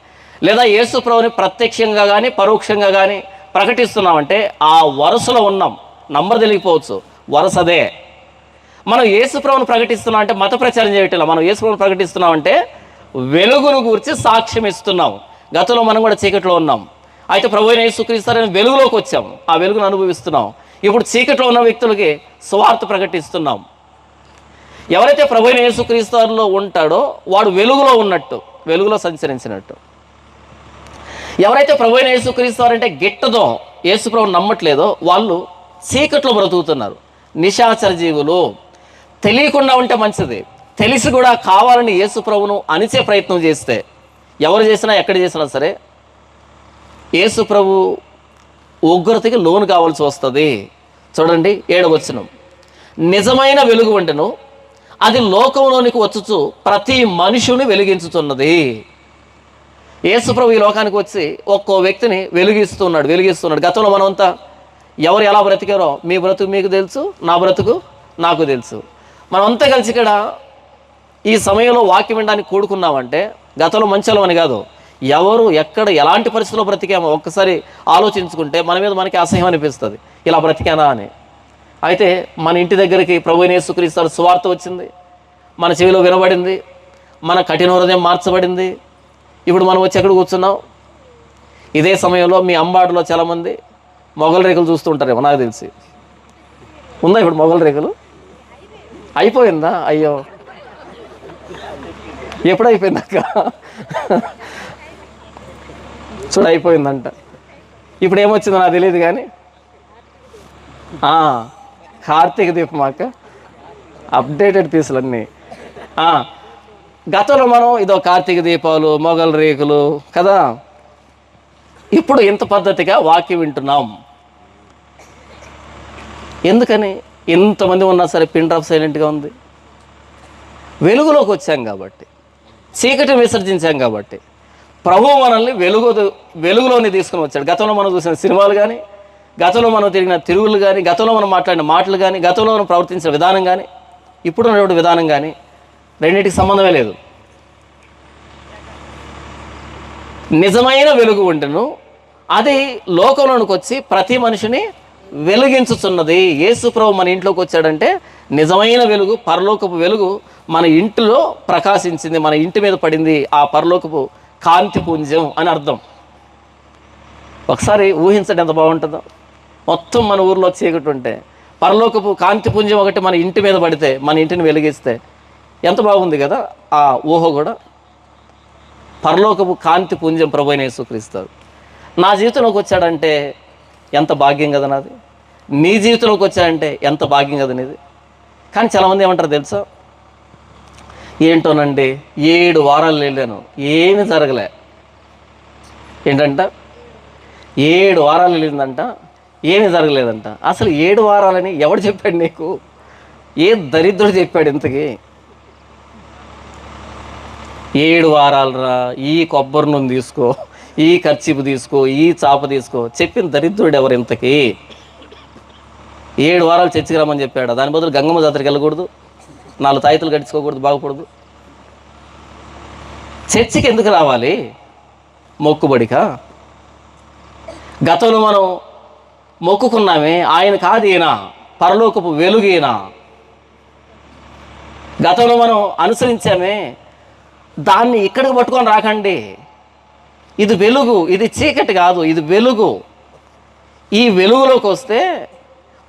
లేదా యేసు ప్రభుని ప్రత్యక్షంగా కానీ పరోక్షంగా కానీ ప్రకటిస్తున్నామంటే ఆ వరుసలో ఉన్నాం. నంబర్ తెలియకపోవచ్చు, వరుస అదే. మనం యేసు ప్రభుని ప్రకటిస్తున్నాం అంటే మత ప్రచారం చేయటం. మనం యేసు ప్రభుని ప్రకటిస్తున్నామంటే వెలుగును గురించి సాక్ష్యం ఇస్తున్నాం. గతంలో మనం కూడా చీకట్లో ఉన్నాం. అయితే ప్రభువైన యేసుక్రీస్తు అని వెలుగులోకి వచ్చాం, ఆ వెలుగును అనుభవిస్తున్నాం. ఇప్పుడు చీకట్లో ఉన్న వ్యక్తులకి సువార్త ప్రకటిస్తున్నాం. ఎవరైతే ప్రభువైన యేసుక్రీస్తులో ఉంటాడో వాడు వెలుగులో ఉన్నట్టు, వెలుగులో సంచరించినట్టు. ఎవరైతే ప్రభువైన యేసుక్రీస్తు అంటే గిట్టదో, యేసు ప్రభువుని నమ్మట్లేదో వాళ్ళు చీకట్లో బ్రతుకుతున్నారు. నిశాచర జీవులు. తెలియకుండా ఉంటే మంచిది, తెలిసి కూడా కావాలని యేసు ప్రభువును అణిచే ప్రయత్నం చేస్తే, ఎవరు చేసినా ఎక్కడ చేసినా సరే యేసు ప్రభు ఉగ్రతకి లోను కావాల్సి వస్తుంది. చూడండి 7వ వచనం. నిజమైన వెలుగు వంటను అది లోకంలోనికి వచ్చుచు ప్రతి మనుషుని వెలిగించుతున్నది. యేసు ప్రభు ఈ లోకానికి వచ్చి ఒక్కో వ్యక్తిని వెలిగిస్తున్నాడు. గతంలో మనమంతా ఎవరు ఎలా బ్రతికారో మీ బ్రతుకు మీకు తెలుసు, నా బ్రతుకు నాకు తెలుసు. మనమంతా కలిసి ఇక్కడ ఈ సమయంలో వాక్యం వినడానికి కూడుకున్నామంటే గతంలో మంచోళ్ళమని కాదు, ఎవరు ఎక్కడ ఎలాంటి పరిస్థితుల్లో బ్రతికామో ఒక్కసారి ఆలోచించుకుంటే మన మీద మనకి అసహ్యం అనిపిస్తుంది, ఇలా బ్రతికానా అని. అయితే మన ఇంటి దగ్గరికి ప్రభువైన యేసుక్రీస్తు సువార్త వచ్చింది, మన చెవిలో వినబడింది, మన కఠిన హృదయం మార్చబడింది. ఇప్పుడు మనం వచ్చి ఎక్కడ కూర్చున్నాం? ఇదే సమయంలో మీ అంబాడులో చాలామంది మొగల రేకులు చూస్తూ ఉంటారేమో నాకు తెలిసి. ఉందా ఇప్పుడు మొగల రేకులు? అయిపోయిందా? అయ్యో, ఎప్పుడు అయిపోయిందక్క? చూడ అయిపోయిందంట. ఇప్పుడు ఏమొచ్చిందో నాకు తెలియదు కానీ కార్తీక దీపం అక్క, అప్డేటెడ్ పీసులన్నీ. గతంలో మనం ఇదో కార్తీక దీపాలు, మొగల రేకులు కదా. ఇప్పుడు ఇంత పద్ధతిగా వాక్యం వింటున్నాం. ఎందుకని? ఎంతమంది ఉన్నా సరే పిన్ డ్రాప్ సైలెంట్గా ఉంది. వెలుగులోకి వచ్చాం కాబట్టి, చీకటిని విసర్జించాం కాబట్టి. ప్రభువు మనల్ని వెలుగులోని తీసుకుని వచ్చాడు. గతంలో మనం చూసిన సినిమాలు కానీ, గతంలో మనం తిరిగిన తిరుగులు కానీ, గతంలో మనం మాట్లాడిన మాటలు కానీ, గతంలో మనం ప్రవర్తించిన విధానం కానీ, ఇప్పుడున్నటువంటి విధానం కానీ రెండింటికి సంబంధమే లేదు. నిజమైన వెలుగు ఉండెను, అది లోకంలోనికి వచ్చి ప్రతి మనిషిని వెలిగించుతున్నది. యేసు ప్రభు మన ఇంట్లోకి వచ్చాడంటే నిజమైన వెలుగు, పరలోకపు వెలుగు మన ఇంటిలో ప్రకాశించింది, మన ఇంటి మీద పడింది. ఆ పరలోకపు కాంతి పుంజం అని అర్థం. ఒకసారి ఊహించండి ఎంత బాగుంటుందో. మొత్తం మన ఊర్లో చీకటి ఉంటే పరలోకపు కాంతి పుంజం ఒకటి మన ఇంటి మీద పడితే, మన ఇంటిని వెలిగిస్తే ఎంత బాగుంది కదా. ఆ ఊహ కూడా పరలోకపు కాంతి పుంజం ప్రభు అయిన యేసుక్రీస్తు నా జీవితంలోకి వచ్చాడంటే ఎంత భాగ్యం కదా నాది. నీ జీవితంలోకి వచ్చాడంటే ఎంత భాగ్యం కదా నీది. కానీ చాలామంది ఏమంటారు తెలుసా, ఏంటోనండి 7 వారాలు వెళ్ళాను, ఏమీ జరగలే. ఏంటంట 7 వారాలు వెళ్ళిందంట, ఏమీ జరగలేదంట. అసలు 7 వారాలని ఎవడు చెప్పాడు నీకు? ఏ దరిద్రుడు చెప్పాడు ఇంతకీ? 7 వారాలరా, ఈ కొబ్బరి నూనె తీసుకో, ఈ కర్చీపు తీసుకో, ఈ చాప తీసుకో, చెప్పిన దరిద్రుడు ఎవరు ఇంతకీ? 7 వారాలు చర్చికి రమ్మని చెప్పాడు. దాని బదులు గంగమ్మ జాతరకి వెళ్ళకూడదు, 4 తాయితులు గడుచుకోకూడదు, బాగుపడదు. చర్చికి ఎందుకు రావాలి? మొక్కుబడిక? గతంలో మనం మొక్కుకున్నామే, ఆయన కాదు ఈయన, పరలోకపు వెలుగైన. గతంలో మనం అనుసరించామే, దాన్ని ఇక్కడికి పట్టుకొని రాకండి. ఇది వెలుగు, ఇది చీకటి కాదు, ఇది వెలుగు. ఈ వెలుగులోకి వస్తే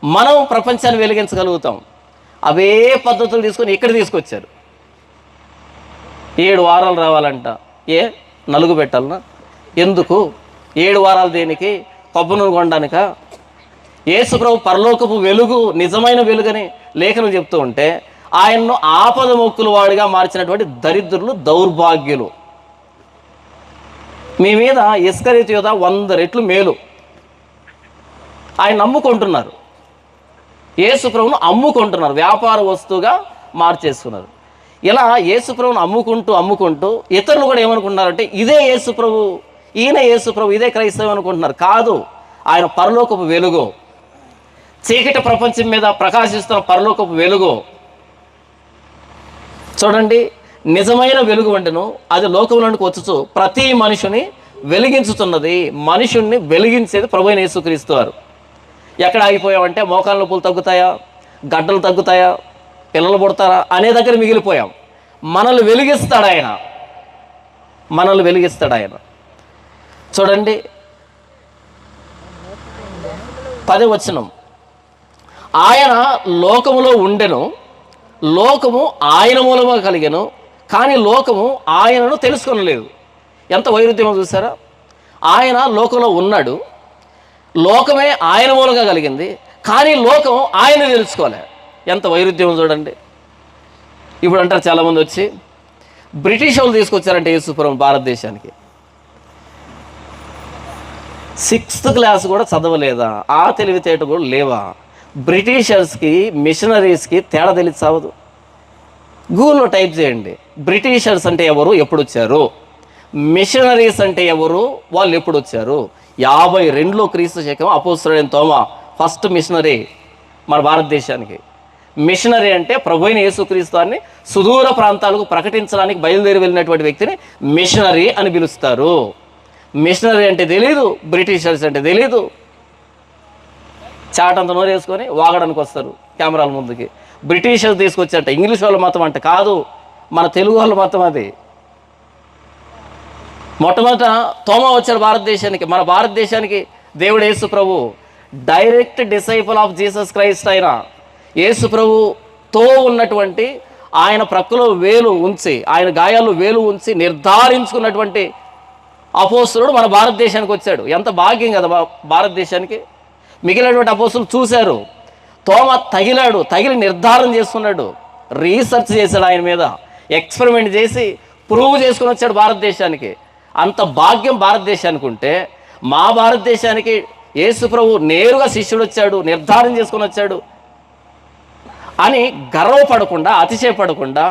మనం ప్రపంచాన్ని వెలిగించగలుగుతాం. అవే పద్ధతులు తీసుకొని ఇక్కడ తీసుకొచ్చారు. 7 వారాలు రావాలంట. నలుగు పెట్టాలనా? ఎందుకు 7 వారాలు? దేనికి? కొబ్బరి నూనె కొనడానిక? యేసుప్రభు పరలోకపు వెలుగు, నిజమైన వెలుగని లేఖనం చెప్తూ ఉంటే ఆయన్ను ఆపద మొక్కుల వాడిగా మార్చినటువంటి దరిద్రులు, దౌర్భాగ్యులు. మీ మీద ఇస్కరియోతు యూదా 100 రెట్లు మేలు. ఆయన నమ్ముకుంటున్నారు, యేసుప్రభును అమ్ముకుంటున్నారు, వ్యాపార వస్తువుగా మార్చేస్తున్నారు. ఇలా యేసుప్రభును అమ్ముకుంటూ ఇతరులు కూడా ఏమనుకుంటున్నారంటే ఇదే యేసుప్రభు, ఈయన యేసుప్రభు, ఇదే క్రైస్తవం అనుకుంటున్నారు. కాదు, ఆయన పరలోకపు వెలుగు, చీకటి ప్రపంచం మీద ప్రకాశిస్తున్న పరలోకపు వెలుగు. చూడండి, నిజమైన వెలుగు వంటను అది లోకంలోనికి వచ్చుచు ప్రతి మనిషిని వెలిగించుతున్నది. మనుషుణ్ణి వెలిగించేది ప్రభువైన యేసుక్రీస్తు వారు. ఎక్కడ ఆగిపోయామంటే మోకాళ్ళ నొప్పులు తగ్గుతాయా, గడ్డలు తగ్గుతాయా, పిల్లలు పుడతారా అనే దగ్గర మిగిలిపోయాం. మనల్ని వెలిగిస్తాడు ఆయన, మనల్ని వెలిగిస్తాడు ఆయన. చూడండి 10వ వచనం, ఆయన లోకములో ఉండెను, లోకము ఆయన మూలముగా కలిగెను, కానీ లోకము ఆయనను తెలుసుకొనలేదు. ఎంత వైరుధ్యమో చూసారా? ఆయన లోకంలో ఉన్నాడు, లోకమే ఆయన మూలంగా కలిగింది, కానీ లోకం ఆయన తెలుసుకోలే. ఎంత వైరుధ్యమో చూడండి. ఇప్పుడు అంటారు చాలామంది వచ్చి, బ్రిటిష్ వాళ్ళు తీసుకొచ్చారంటే యేసుప్రభుని భారతదేశానికి. 6th క్లాస్ కూడా చదవలేదా? ఆ తెలివితేట కూడా లేవా? బ్రిటిషర్స్కి మిషనరీస్కి తేడా తెలిసి సావదు. గూగుల్లో టైప్ చేయండి, బ్రిటిషర్స్ అంటే ఎవరు, ఎప్పుడు వచ్చారు, మిషనరీస్ అంటే ఎవరు, వాళ్ళు ఎప్పుడు వచ్చారు. 52లో క్రీస్తు శకం అపోస్తలుడైన తోమా ఫస్ట్ మిషనరీ మన భారతదేశానికి. మిషనరీ అంటే ప్రభువైన యేసుక్రీస్తుని సుదూర ప్రాంతాలకు ప్రకటించడానికి బయలుదేరి వెళ్ళినటువంటి వ్యక్తిని మిషనరీ అని పిలుస్తారు. మిషనరీ అంటే తెలీదు, బ్రిటిషర్స్ అంటే తెలీదు. చాటంత నోరు వేసుకొని వాగడానికి వస్తారు కెమెరాల ముందుకి. బ్రిటిషర్స్ తీసుకొచ్చారట, ఇంగ్లీష్ వాళ్ళ మతం అంటే కాదు, మన తెలుగు వాళ్ళ మతం అది. మొట్టమొదట తోమా వచ్చాడు భారతదేశానికి. మన భారతదేశానికి దేవుడు యేసు ప్రభు direct disciple of Jesus Christ అయిన యేసు ప్రభుతో ఉన్నటువంటి, ఆయన ప్రక్కలో వేలు ఉంచి, ఆయన గాయాల్లో వేలు ఉంచి నిర్ధారించుకున్నటువంటి అపోస్తలుడు మన భారతదేశానికి వచ్చాడు. ఎంత భాగ్యం కదా భారతదేశానికి. మిగిలినటువంటి అపోస్తలు చూశారు, తోమా తగిలి నిర్ధారణ చేసుకున్నాడు, రీసెర్చ్ చేశాడు, ఆయన మీద ఎక్స్పెరిమెంట్ చేసి ప్రూవ్ చేసుకుని వచ్చాడు భారతదేశానికి. అంత భాగ్యం భారతదేశానికి ఉంటే, మా భారతదేశానికి యేసు ప్రభు నేరుగా శిష్యుడు వచ్చాడు, నిర్ధారణ చేసుకుని వచ్చాడు అని గర్వపడకుండా, అతిశయపడకుండా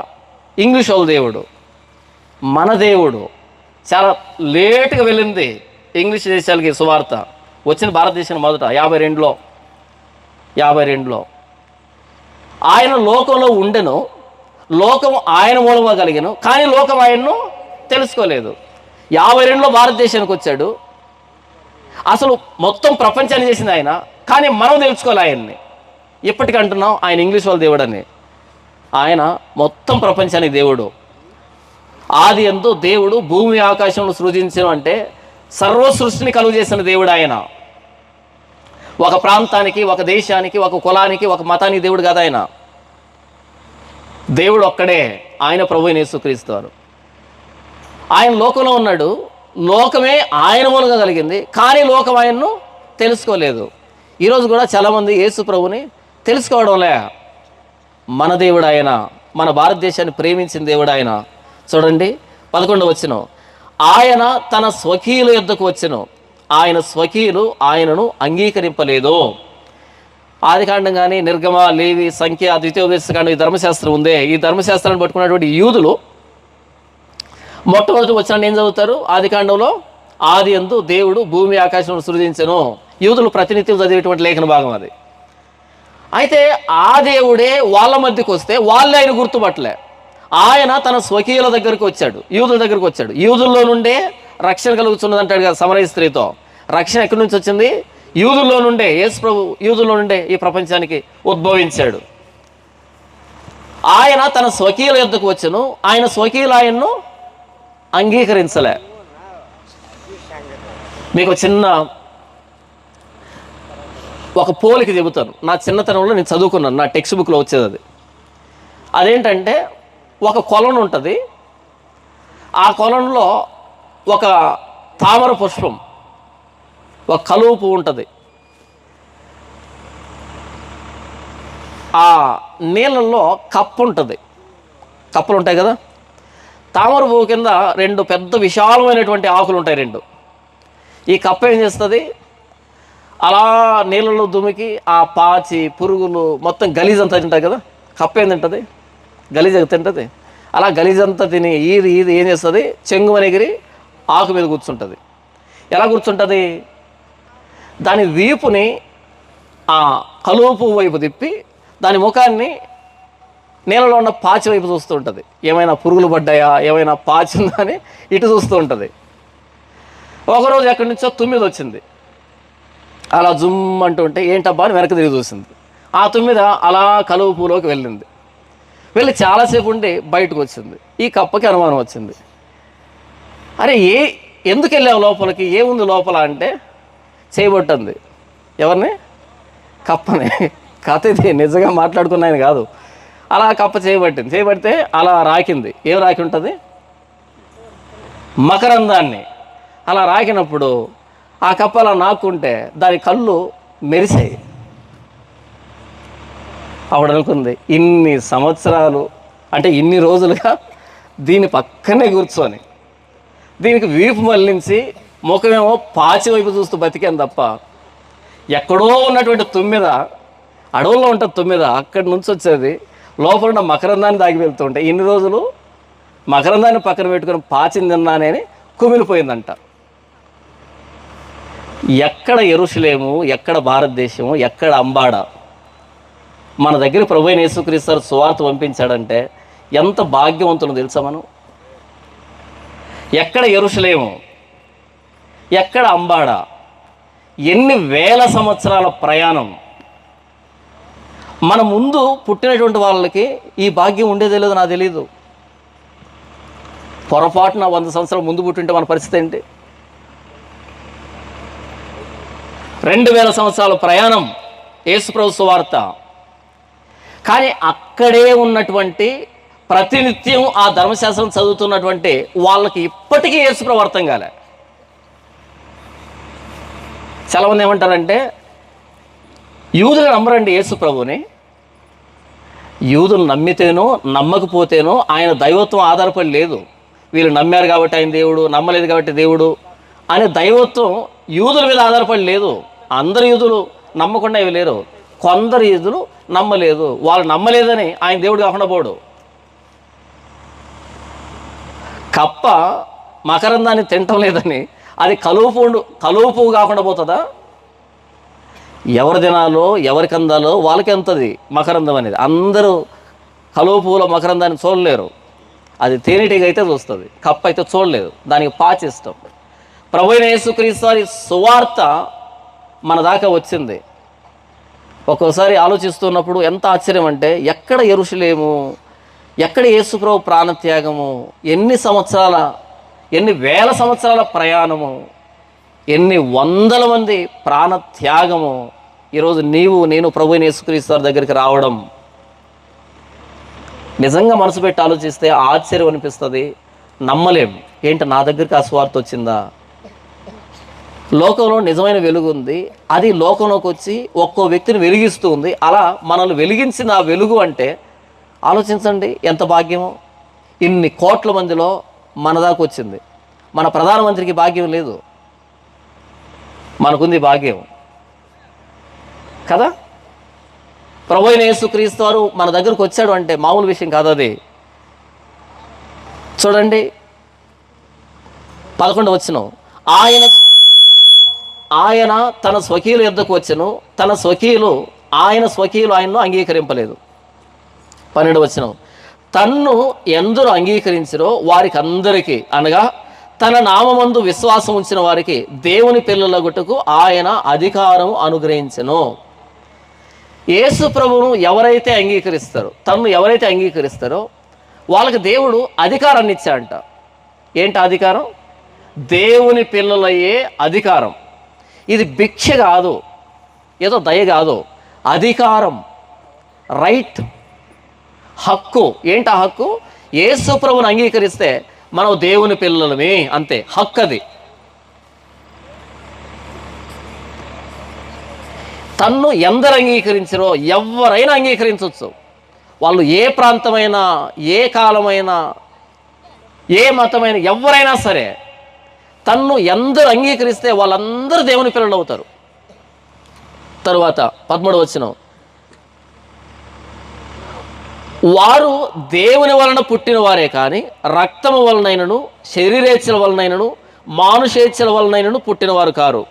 ఇంగ్లీష్ వాళ్ళ దేవుడు, మన దేవుడు, చాలా లేటుగా వెళ్ళింది ఇంగ్లీష్ దేశాలకి సువార్త. వచ్చిన భారతదేశం మొదట 52లో ఆయన లోకంలో ఉండెను, లోకం ఆయన మూలంగా కలిగెను, కానీ లోకం ఆయన్ను తెలుసుకోలేదు. 52లో భారతదేశానికి వచ్చాడు. అసలు మొత్తం ప్రపంచాన్ని చేసింది ఆయన, కానీ మనం తెలుసుకోవాలి ఆయన్ని. ఇప్పటికీ అంటున్నాం ఆయన ఇంగ్లీష్ వాళ్ళ దేవుడు అని. ఆయన మొత్తం ప్రపంచానికి దేవుడు. ఆది యందు దేవుడు భూమి ఆకాశంలో సృజించను అంటే సర్వ సృష్టిని కలుగు చేసిన దేవుడు ఆయన. ఒక ప్రాంతానికి, ఒక దేశానికి, ఒక కులానికి, ఒక మతానికి దేవుడు కాదు ఆయన. దేవుడు ఒక్కడే, ఆయన ప్రభువైన యేసుక్రీస్తు వారు. ఆయన లోకంలో ఉన్నాడు, లోకమే ఆయన మూలంగా కలిగింది, కానీ లోకం ఆయన్ను తెలుసుకోలేదు. ఈరోజు కూడా చాలామంది యేసు ప్రభుని తెలుసుకోవడంలే. మన దేవుడు ఆయన, మన భారతదేశాన్ని ప్రేమించిన దేవుడు ఆయన. చూడండి 11వ వచనం, ఆయన తన స్వకీయుల యొద్దకు వచ్చెను, ఆయన స్వకీయులు ఆయనను అంగీకరింపలేదు. ఆదికాండం కానీ, నిర్గమ, లేవి, సంఖ్య, ద్వితీయోపదేశకాండం, ఈ ధర్మశాస్త్రం ఉందే, ఈ ధర్మశాస్త్రాన్ని పట్టుకున్నటువంటి యూదులు మొట్టమొదటి వచనాన్ని ఏం చదువుతారు? ఆదికాండంలో ఆది యందు దేవుడు భూమి ఆకాశం సృజించెను. యూదులు ప్రతినిత్యం చదివేటువంటి లేఖన భాగం అది. అయితే ఆ దేవుడే వాళ్ళ మధ్యకు వస్తే వాళ్ళే ఆయన గుర్తుపట్టలే. ఆయన తన స్వకీయుల దగ్గరికి వచ్చాడు, యూదుల దగ్గరికి వచ్చాడు. యూదుల్లో నుండే రక్షణ కలుగుతున్నది అంటాడు కదా సమరయ స్త్రీతో. రక్షణ ఎక్కడి నుంచి వచ్చింది? యూదుల్లో నుండే. యేసు ప్రభు యూదుల్లో నుండే ఈ ప్రపంచానికి ఉద్భవించాడు. ఆయన తన స్వకీయుల యొద్దకు వచ్చెను, ఆయన స్వకీయులు ఆయన్ను అంగీకరించలే. మీకు చిన్న ఒక పోలిక చెబుతాను. నా చిన్నతనంలో నేను చదువుకున్నాను, నా టెక్స్ట్ బుక్లో వచ్చేది అది. అదేంటంటే ఒక కొలను ఉంటుంది, ఆ కొలంలో ఒక తామర పుష్పం, ఒక కలువ పువ్వు ఉంటుంది. ఆ నీళ్ళల్లో కప్పు ఉంటుంది, కప్పులు ఉంటాయి కదా. తామర పువ్వు కింద 2 పెద్ద విశాలమైనటువంటి ఆకులు ఉంటాయి 2. ఈ కప్పు ఏం చేస్తుంది? అలా నీళ్ళలో దుమికి ఆ పాచి, పురుగులు, మొత్తం గలీజ్ అంతా తింటాయి కదా. కప్పు ఏం తింటుంది? గలీజ్ తింటుంది. అలా గలీజ్ అంతా తిని ఈది ఏం చేస్తుంది? చెంగుమనెగిరి ఆకు మీద కూర్చుంటుంది. ఎలా కూర్చుంటుంది? దాని వీపుని ఆ కలువ పువ్వు వైపు తిప్పి దాని ముఖాన్ని నీళ్ళలో ఉన్న పాచి వైపు చూస్తూ ఉంటుంది. ఏమైనా పురుగులు పడ్డాయా, ఏమైనా పాచి ఉందా అని ఇటు చూస్తూ ఉంటుంది. ఒకరోజు ఎక్కడి నుంచో తుమ్మిది వచ్చింది. అలా జుమ్ అంటూ ఉంటే ఏంటబ్బా అని వెనక్కి తిరిగి చూసింది. ఆ తుమ్మిద అలా కలువ పువ్వులోకి వెళ్ళింది. వెళ్ళి చాలాసేపు ఉండి బయటకు వచ్చింది. ఈ కప్పకి అనుమానం వచ్చింది. అరే ఎందుకు వెళ్ళావు లోపలికి, ఏముంది లోపల అంటే చేయబట్టింది. ఎవరిని? కప్పని. కథ ఇది నిజంగా మాట్లాడుకున్నాయని కాదు. అలా కప్ప చేయబట్టింది. చేయబడితే అలా రాకింది. ఏం రాకి ఉంటుంది? మకరందాన్ని. అలా రాకినప్పుడు ఆ కప్ప అలా నాక్కుంటే దాని కళ్ళు మెరిసాయి. అప్పుడు అనుకుంది, ఇన్ని సంవత్సరాలు అంటే ఇన్ని రోజులుగా దీని పక్కనే కూర్చొని దీనికి వీపు మళ్ళించి ముఖమేమో పాచి వైపు చూస్తూ బతికాను తప్ప, ఎక్కడో ఉన్నటువంటి తుమ్మిద, అడవుల్లో ఉంటుంది తుమ్మిద, అక్కడి నుంచి వచ్చేది లోపల ఉన్న మకరందాన్ని దాగి వెళ్తూ ఉంటాయి. ఇన్ని రోజులు మకరందాన్ని పక్కన పెట్టుకుని పాచిని తిన్నానని కుమిలిపోయిందంట. ఎక్కడ యెరూషలేము, ఎక్కడ భారతదేశము, ఎక్కడ అంబాడ, మన దగ్గర ప్రభువైన యేసుక్రీస్తు సువార్త పంపించాడంటే ఎంత భాగ్యవంతులు తెలుసా మనం. ఎక్కడ యెరూషలేము, ఎక్కడ అంబాడ, ఎన్ని వేల సంవత్సరాల ప్రయాణం. మన ముందు పుట్టినటువంటి వాళ్ళకి ఈ భాగ్యం ఉండేదే లేదో నాకు తెలీదు. పొరపాటున 100 సంవత్సరాల ముందు పుట్టింటే మన పరిస్థితి ఏంటి? 2000 సంవత్సరాల ప్రయాణం యేసుప్రభు సువార్త. కానీ అక్కడే ఉన్నటువంటి ప్రతినిత్యం ఆ ధర్మశాస్త్రం చదువుతున్నటువంటి వాళ్ళకి ఇప్పటికీ యేసుప్రభు అర్థం కాలే. చాలామంది ఏమంటారంటే యూదులు నమ్మరండి యేసుప్రభుని. యూదులు నమ్మితేనో నమ్మకపోతేనో ఆయన దైవత్వం ఆధారపడి లేదు. వీళ్ళు నమ్మారు కాబట్టి ఆయన దేవుడు, నమ్మలేదు కాబట్టి దేవుడు అనే దైవత్వం యూదుల మీద ఆధారపడి లేదు. అందరు యూదులు నమ్మకుండా ఇవి లేరు. కొందరు యూదులు నమ్మలేదు. వాళ్ళు నమ్మలేదని ఆయన దేవుడు కాకుండా పోడు. కప్ప మకరందాన్ని తినటం లేదని అది కలుపు పువ్వు కాకుండా పోతుందా? ఎవరు తినాలో ఎవరికి అందాలో వాళ్ళకి ఎంతది మకరందం అనేది. అందరూ కలువ పువ్వులో మకరందాన్ని చూడలేరు. అది తేనెటీగ అయితే చూస్తుంది, కప్ప అయితే చూడలేదు. దానికి పాచిష్టం. ప్రభువైన యేసుక్రీస్తు వారి సువార్త మన దాకా వచ్చింది. ఒక్కోసారి ఆలోచిస్తున్నప్పుడు ఎంత ఆశ్చర్యం అంటే, ఎక్కడ యెరూషలేము, ఎక్కడ యేసుప్రభు ప్రాణత్యాగము, ఎన్ని వేల సంవత్సరాల ప్రయాణము, ఎన్ని వందల మంది ప్రాణత్యాగము. ఈరోజు నేను ప్రభువైన యేసుక్రీస్తు వారి దగ్గరికి రావడం నిజంగా మనసు పెట్టి ఆలోచిస్తే ఆశ్చర్యం అనిపిస్తుంది. నమ్మలేం. ఏంటి, నా దగ్గరికి ఆ స్వార్థ వచ్చిందా? లోకంలో నిజమైన వెలుగు ఉంది, అది లోకంలోకి వచ్చి ఒక్కో వ్యక్తిని వెలిగిస్తూ ఉంది. అలా మనల్ని వెలిగించిన ఆ వెలుగు అంటే ఆలోచించండి ఎంత భాగ్యమో. ఇన్ని కోట్ల మందిలో మన దాకా వచ్చింది. మన ప్రధానమంత్రికి భాగ్యం లేదు, మనకుంది భాగ్యం కదా. ప్రభువైన యేసుక్రీస్తు వారు మన దగ్గరకు వచ్చాడు అంటే మామూలు విషయం కాదు అది. చూడండి 11వ వచనం, ఆయన తన స్వకీయుల యొద్దకు వచ్చెను, ఆయన స్వకీయులు ఆయనను అంగీకరింపలేదు. 12వ వచనం, తన్ను ఎందరు అంగీకరించిరో వారికి అందరికీ, అనగా తన నామమందు విశ్వాసం ఉంచిన వారికి దేవుని పిల్లలగుటకు ఆయన అధికారం అనుగ్రహించెను. యేసు ప్రభువును ఎవరైతే అంగీకరిస్తారో వాళ్ళకి దేవుడు అధికారాన్ని ఇచ్చాడంట. ఏంటి అధికారం? దేవుని పిల్లలయ్యే అధికారం. ఇది భిక్ష కాదు, ఏదో దయ కాదు, అధికారం, రైట్, హక్కు. ఏంటి ఆ హక్కు? యేసు ప్రభువును అంగీకరిస్తే మనం దేవుని పిల్లలమే, అంతే. హక్కు అది. తన్ను ఎందరు అంగీకరించారో ఎవరైనా అంగీకరించవచ్చు. వాళ్ళు ఏ ప్రాంతమైనా, ఏ కాలమైనా, ఏ మతమైన ఎవరైనా సరే తన్ను ఎందరు అంగీకరిస్తే వాళ్ళందరూ దేవుని పిల్లలు అవుతారు. తరువాత 13వ వచనం, వారు దేవుని వలన పుట్టిన వారే కానీ రక్తము వలనైనను, శరీరేచ్ఛల వలనైనను, మానుషేచ్ఛల వలనైనను పుట్టినవారు కారు.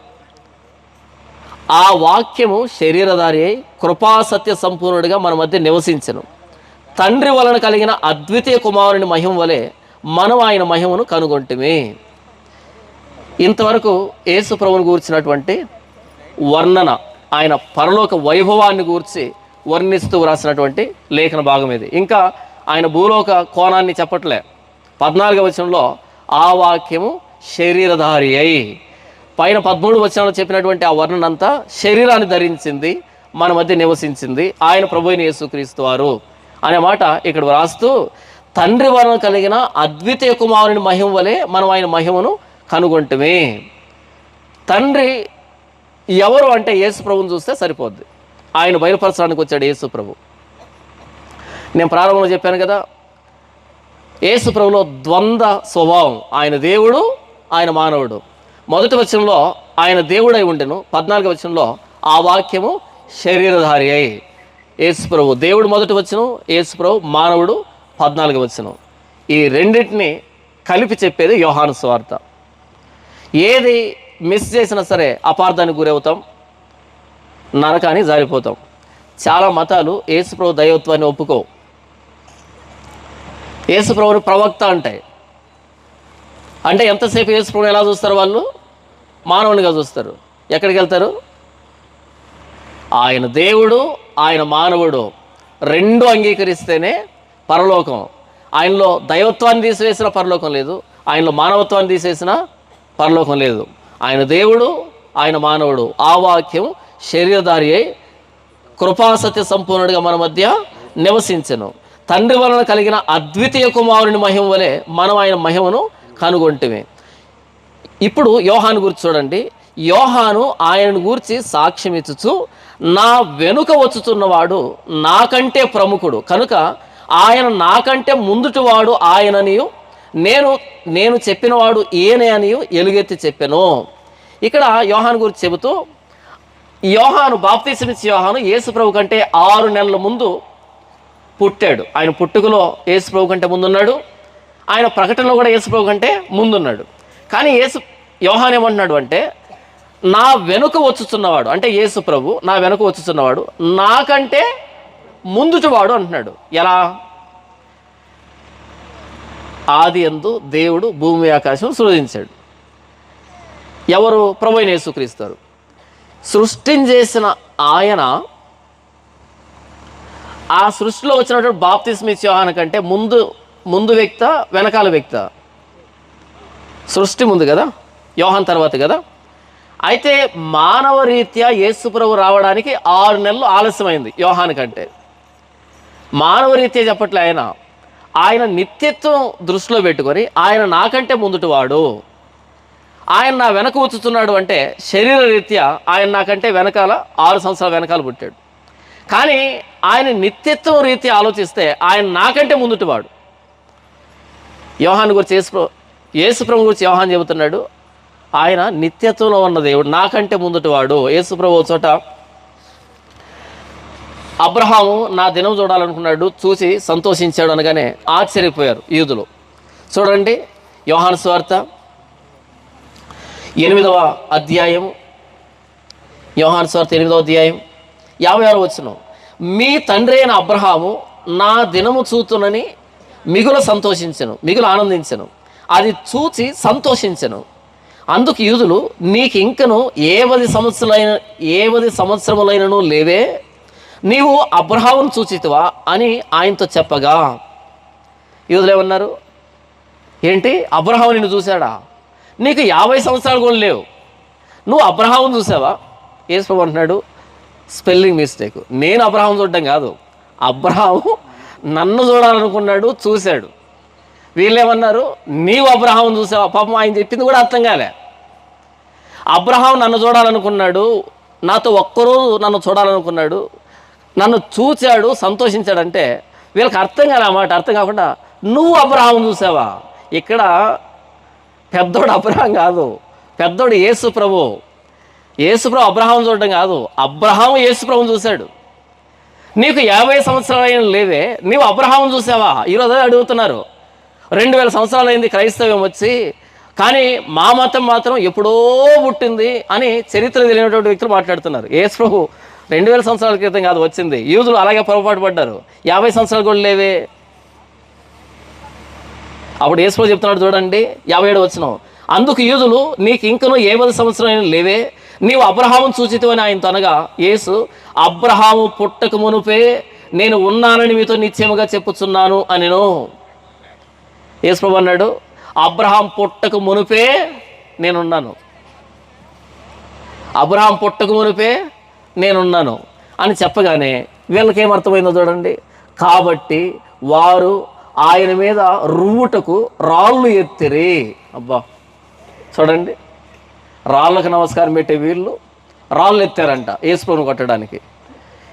ఆ వాక్యము శరీరధారి అయి కృపాసత్య సంపూర్ణుడిగా మన మధ్య నివసించెను. తండ్రి వలన కలిగిన అద్వితీయ కుమారుని మహిమ వలె మనం ఆయన మహిమను కనుగొంటిమి. ఇంతవరకు యేసు ప్రభువును గూర్చినటువంటి వర్ణన, ఆయన పరలోక వైభవాన్ని గూర్చి వర్ణిస్తూ రాసినటువంటి లేఖన భాగం ఇది. ఇంకా ఆయన భూలోక కోణాన్ని చెప్పట్లే. 14వ వచనంలో ఆ వాక్యము శరీరధారి అయి, పైన 13 వచనాలు చెప్పినటువంటి ఆ వర్ణన అంతా శరీరాన్ని ధరించింది, మన మధ్య నివసించింది ఆయన ప్రభువైన యేసుక్రీస్తు వారు అనే మాట ఇక్కడ రాస్తూ, తండ్రి వలన కలిగిన అద్వితీయ కుమారుని మహిమ వలె మనం ఆయన మహిమను కనుగొంటమే. తండ్రి ఎవరు అంటే యేసు ప్రభువుని చూస్తే సరిపోద్ది. ఆయన బయలుపరచడానికి వచ్చాడు యేసు ప్రభు. నేను ప్రారంభంలో చెప్పాను కదా, యేసు ప్రభులో ద్వంద్వ స్వభావం. ఆయన దేవుడు, ఆయన మానవుడు. మొదటి వచనంలో ఆయన దేవుడై ఉండెను, 14వ వచనంలో ఆ వాక్యము శరీరధారి అయి. యేసు ప్రభు దేవుడు మొదటి వచనం, యేసు ప్రభు మానవుడు 14వ వచనం. ఈ రెండింటిని కలిపి చెప్పేది యోహాను సువార్త. ఏది మిస్ చేసినా సరే అపార్థానికి గురవుతాం, నరకానికి జారిపోతాం. చాలా మతాలు యేసు ప్రభు దైవత్వాన్ని ఒప్పుకోవు. యేసు ప్రభుని ప్రవక్త అంటాయి. అంటే ఎంతసేపు యేసు ప్రభుని ఎలా చూస్తారు? వాళ్ళు మానవునిగా చూస్తారు. ఎక్కడికి వెళ్తారు? ఆయన దేవుడు, ఆయన మానవుడు, రెండు అంగీకరిస్తేనే పరలోకం. ఆయనలో దైవత్వాన్ని తీసివేసిన పరలోకం లేదు, ఆయనలో మానవత్వాన్ని తీసేసిన పరలోకం లేదు. ఆయన దేవుడు, ఆయన మానవుడు. ఆ వాక్యం శరీరధారి అయి కృపాసత్య సంపూర్ణుడిగా మన మధ్య నివసించెను. తండ్రి వలన కలిగిన అద్వితీయ కుమారుని మహిమ వలె మనం ఆయన మహిమను కనుగొంటిమే. ఇప్పుడు యోహాను గురించి చూడండి. యోహాను ఆయనను గూర్చి సాక్ష్యం ఇచ్చుచు, నా వెనుక వచ్చుతున్నవాడు నాకంటే ప్రముఖుడు కనుక ఆయన నాకంటే ముందుటివాడు ఆయననియు, నేను చెప్పినవాడు ఈయనే అనియు ఎలుగెత్తి చెప్పాను. ఇక్కడ యోహాను గురించి చెబుతూ, యోహాను బాప్తీసమిచ్చే యోహాను యేసు ప్రభు కంటే 6 నెలల ముందు పుట్టాడు. ఆయన పుట్టుకలో యేసు ప్రభు కంటే ముందున్నాడు. ఆయన ప్రకటనలో కూడా యేసుప్రభు కంటే ముందున్నాడు. కానీ యోహాన్ ఏమంటున్నాడు అంటే, నా వెనుక వచ్చుచున్నవాడు, అంటే యేసుప్రభు నా వెనుక వచ్చుచున్నవాడు నాకంటే ముందుటివాడు అంటున్నాడు. ఎలా? ఆది యందు దేవుడు భూమి ఆకాశం సృజించాడు. ఎవరు? ప్రభువైన యేసుక్రీస్తు. సృష్టించేసిన ఆయన ఆ సృష్టిలో వచ్చినటువంటి బాప్తిస్మ ఇచ్చే యోహాను కంటే ముందు వ్యక్త, వెనకాల వ్యక్త? సృష్టి ముందు కదా, యోహాన్ తర్వాత కదా. అయితే మానవ రీత్యా యేసుప్రభు రావడానికి 6 నెలలు ఆలస్యమైంది యోహాను కంటే. మానవ రీత్యా చెప్పట్లే, ఆయన నిత్యత్వం దృష్టిలో పెట్టుకొని ఆయన నాకంటే ముందుటివాడు, ఆయన నా వెనక వచ్చుతున్నాడు అంటే శరీర రీత్యా ఆయన నాకంటే వెనకాల 6 సంవత్సరాల వెనకాల పుట్టాడు. కానీ ఆయన నిత్యత్వం రీత్యా ఆలోచిస్తే ఆయన నాకంటే ముందుటివాడు. యోహాను గురించి యేసుప్రభు గురించి యోహాను చెబుతున్నాడు, ఆయన నిత్యత్వంలో ఉన్న దేవుడు, నాకంటే ముందుటివాడు. యేసుప్రభు చోట అబ్రహాము నా దినం చూడాలనుకున్నాడు, చూసి సంతోషించాడు అనగానే ఆశ్చర్యపోయారు యూదులు. చూడండి, యోహాను సువార్త 8వ అధ్యాయం, యోహాను సువార్త 8వ అధ్యాయం 56వ వచనం, మీ తండ్రి అయిన అబ్రహాము నా దినము చూతునని మిగులు సంతోషించెను, మిగులు ఆనందించెను, అది చూచి సంతోషించెను. అందుకు యూదులు, నీకు ఇంకను 70 సంవత్సరములైనను లేవే, నీవు అబ్రహామును చూచితివా అని ఆయనతో చెప్పగా, యూదులు ఏమన్నారు? ఏంటి, అబ్రహాము నిన్ను చూశాడా? నీకు 50 సంవత్సరాలు కూడా లేవు, నువ్వు అబ్రహామును చూసావా? యేసుప్రభు అంటున్నాడు, స్పెల్లింగ్ మిస్టేక్, నేను అబ్రహాము చూడడం కాదు, అబ్రహాము నన్ను చూడాలనుకున్నాడు, చూశాడు. వీళ్ళేమన్నారు, నీవు అబ్రహామును చూసావా? పాపం ఆయన చెప్పింది కూడా అర్థం కాలే. అబ్రహాం నన్ను చూడాలనుకున్నాడు, నాతో ఒక్కరోజు నన్ను చూడాలనుకున్నాడు, నన్ను చూశాడు, సంతోషించాడంటే వీళ్ళకి అర్థం కాలే ఆ మాట. అర్థం కాకుండా నువ్వు అబ్రహామును చూసావా? ఇక్కడ పెద్దోడు అబ్రహాం కాదు, పెద్దోడు యేసుప్రభు. యేసుప్రభు అబ్రహాం చూడడం కాదు, అబ్రహాము యేసుప్రభుని చూశాడు. నీకు 50 సంవత్సరాలు లేవే, నీవు అబ్రహామును చూసావా? ఈరోజు అడుగుతున్నారు. 2000 సంవత్సరాలు అయింది క్రైస్తవ్యం వచ్చి, కానీ మా మతం మాత్రం ఎప్పుడో పుట్టింది అని చరిత్ర తెలియనటువంటి వ్యక్తులు మాట్లాడుతున్నారు. యేసుప్రభు 2000 సంవత్సరాల క్రితం కాదు వచ్చింది. యూదులు అలాగే పొరపాటు పడ్డారు, 50 సంవత్సరాలు కూడా లేవే. అప్పుడు యేసుప్రభు చెప్తున్నాడు చూడండి, 57వ వచనం, అందుకు యూదులు, నీకు ఇంకనూ 70 సంవత్సరాలు లేవే, నీవు అబ్రహామును చూచితివి అని ఆయనతో అనగా, యేసు, అబ్రహాము పుట్టక మునుపే నేను ఉన్నానని మీతో నిశ్చయముగా చెప్పుచున్నాను అనెను. యేసుప్రభు అన్నాడు, అబ్రహాం పుట్టక మునుపే నేనున్నాను, అబ్రహాం పుట్టక మునుపే నేనున్నాను అని చెప్పగానే వీళ్ళకి ఏమర్థమైందో చూడండి. కాబట్టి వారు ఆయన మీద రువ్వుటకు రాళ్ళు ఎత్తిరి. అబ్బా చూడండి, రాళ్ళకు నమస్కారం పెట్టే వీళ్ళు రాళ్ళు ఎత్తారంట యేసుప్రభుని కొట్టడానికి.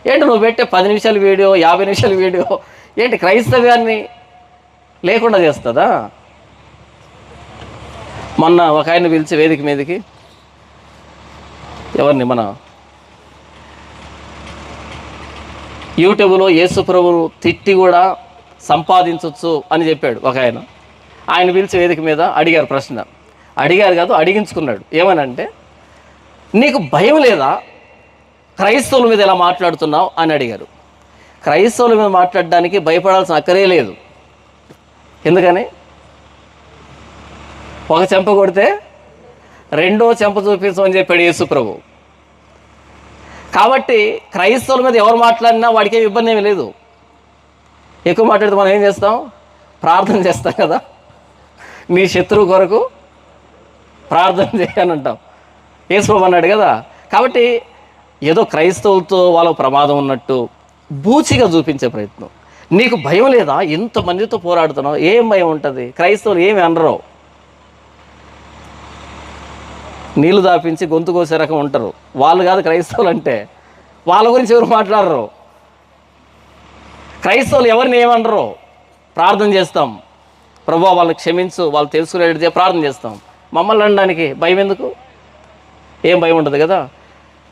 ఏంటి నువ్వు పెట్టే 10 నిమిషాల వీడియో, 50 నిమిషాల వీడియో ఏంటి క్రైస్తవ్యాన్ని లేకుండా చేస్తుందా? మొన్న ఒక ఆయన పిలిచి వేదిక మీదకి, ఎవరిని, మన యూట్యూబ్లో యేసుప్రభును తిట్టి కూడా సంపాదించవచ్చు అని చెప్పాడు ఒక ఆయన. ఆయన పిలిచి వేదిక మీద అడిగారు ప్రశ్న, అడిగారు కాదు అడిగించుకున్నాడు. ఏమనంటే, నీకు భయం లేదా క్రైస్తవుల మీద ఎలా మాట్లాడుతున్నావు అని అడిగారు. క్రైస్తవుల మీద మాట్లాడడానికి భయపడాల్సిన అక్కరే లేదు. ఎందుకని? ఒక చెంప కొడితే రెండో చెంప చూపించమని చెప్పాడు యేసుప్రభు. కాబట్టి క్రైస్తవుల మీద ఎవరు మాట్లాడినా వాడికి ఇబ్బంది ఏమీ లేదు. ఎక్కువ మాట్లాడితే మనం ఏం చేస్తాం? ప్రార్థన చేస్తాం కదా, నీ శత్రువు కొరకు ప్రార్థన చేయనంటాం. యేసుప్రభు అన్నాడు కదా. కాబట్టి ఏదో క్రైస్తవులతో వాళ్ళ ప్రమాదం ఉన్నట్టు బూచిగా చూపించే ప్రయత్నం. నీకు భయం లేదా? ఇంతమందితో పోరాడుతున్నావు, ఏం భయం ఉంటుంది? క్రైస్తవులు ఏమి అనరు, నీళ్లు దాపించి గొంతు కోసే రకం ఉంటారు వాళ్ళు. కాదు క్రైస్తవులు అంటే, వాళ్ళ గురించి ఎవరు మాట్లాడరు. క్రైస్తవులు ఎవరిని ఏమనరు, ప్రార్థన చేస్తాం, ప్రభువా వాళ్ళని క్షమించు, వాళ్ళు తెలుసుకునేది ప్రార్థన చేస్తాం. మమ్మల్ని అనడానికి భయం ఎందుకు? ఏం భయం ఉండదు కదా.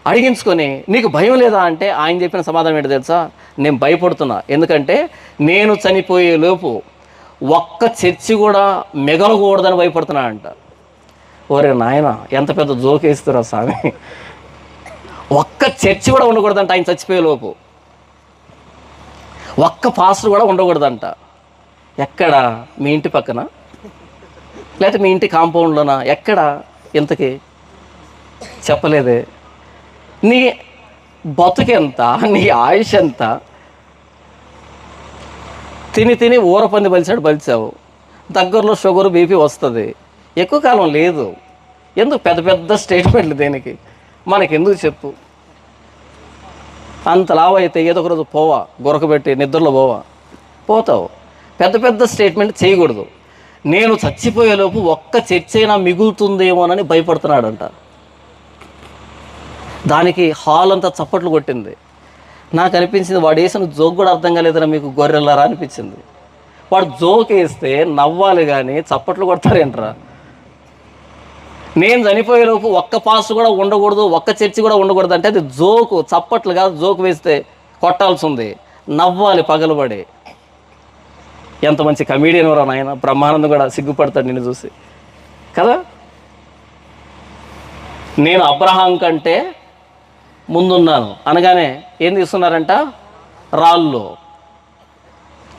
అడిగించుకొని నీకు భయం లేదా అంటే ఆయన చెప్పిన సమాధానం ఏంటో తెలుసా? నేను భయపడుతున్నా, ఎందుకంటే నేను చనిపోయే లోపు ఒక్క చర్చి కూడా మిగలకూడదని భయపడుతున్నాడంట. ఓరే నాయన, ఎంత పెద్ద జోకేస్తురా స్వామి. ఒక్క చర్చి కూడా ఉండకూడదంట ఆయన చచ్చిపోయేలోపు. ఒక్క పాస్టర్ కూడా ఉండకూడదంట. ఎక్కడ? మీ ఇంటి పక్కన, లేకపోతే మీ ఇంటి కాంపౌండ్లోనా? ఎక్కడ? ఇంతకీ చెప్పలేదే. నీ బతుకెంత, నీ ఆయుష్ ఎంత? తిని ఊరపంది బలిచాడు, బలిచావు. దగ్గరలో షుగర్ బీపీ వస్తుంది. ఎక్కువ కాలం లేదు. ఎందుకు పెద్ద పెద్ద స్టేట్మెంట్లు? దేనికి? మనకెందుకు చెప్పు? అంత లావు అయితే ఏదో ఒక రోజు పోవా, గురకబెట్టి నిద్రలో పోతావు. పెద్ద పెద్ద స్టేట్మెంట్ చేయకూడదు. నేను చచ్చిపోయేలోపు ఒక్క చర్చ అయినా మిగులుతుందేమోనని భయపడుతున్నాడంట. దానికి హాల్ అంతా చప్పట్లు కొట్టింది. నాకు అనిపించింది, వాడు వేసిన జోక్ కూడా అర్థం కాలేదురా మీకు గొర్రెలారా అనిపించింది. వాడు జోక్ వేస్తే నవ్వాలి కానీ చప్పట్లు కొడతారేంట్రా? నేను చనిపోయేలోపు ఒక్క పాస్ కూడా ఉండకూడదు, ఒక్క చర్చి కూడా ఉండకూడదు అంటే అది జోకు, చప్పట్లు కాదు. జోకు వేస్తే కొట్టాల్సి ఉంది, నవ్వాలి పగలబడి. ఎంత మంచి కమీడియన్ రా నాయన. బ్రహ్మానందం కూడా సిగ్గుపడతాడు నిన్ను చూసి కదా. నేను అబ్రహాం కంటే ముందున్నాను అనగానే ఏం తీసుకున్నారంట? రాళ్ళు.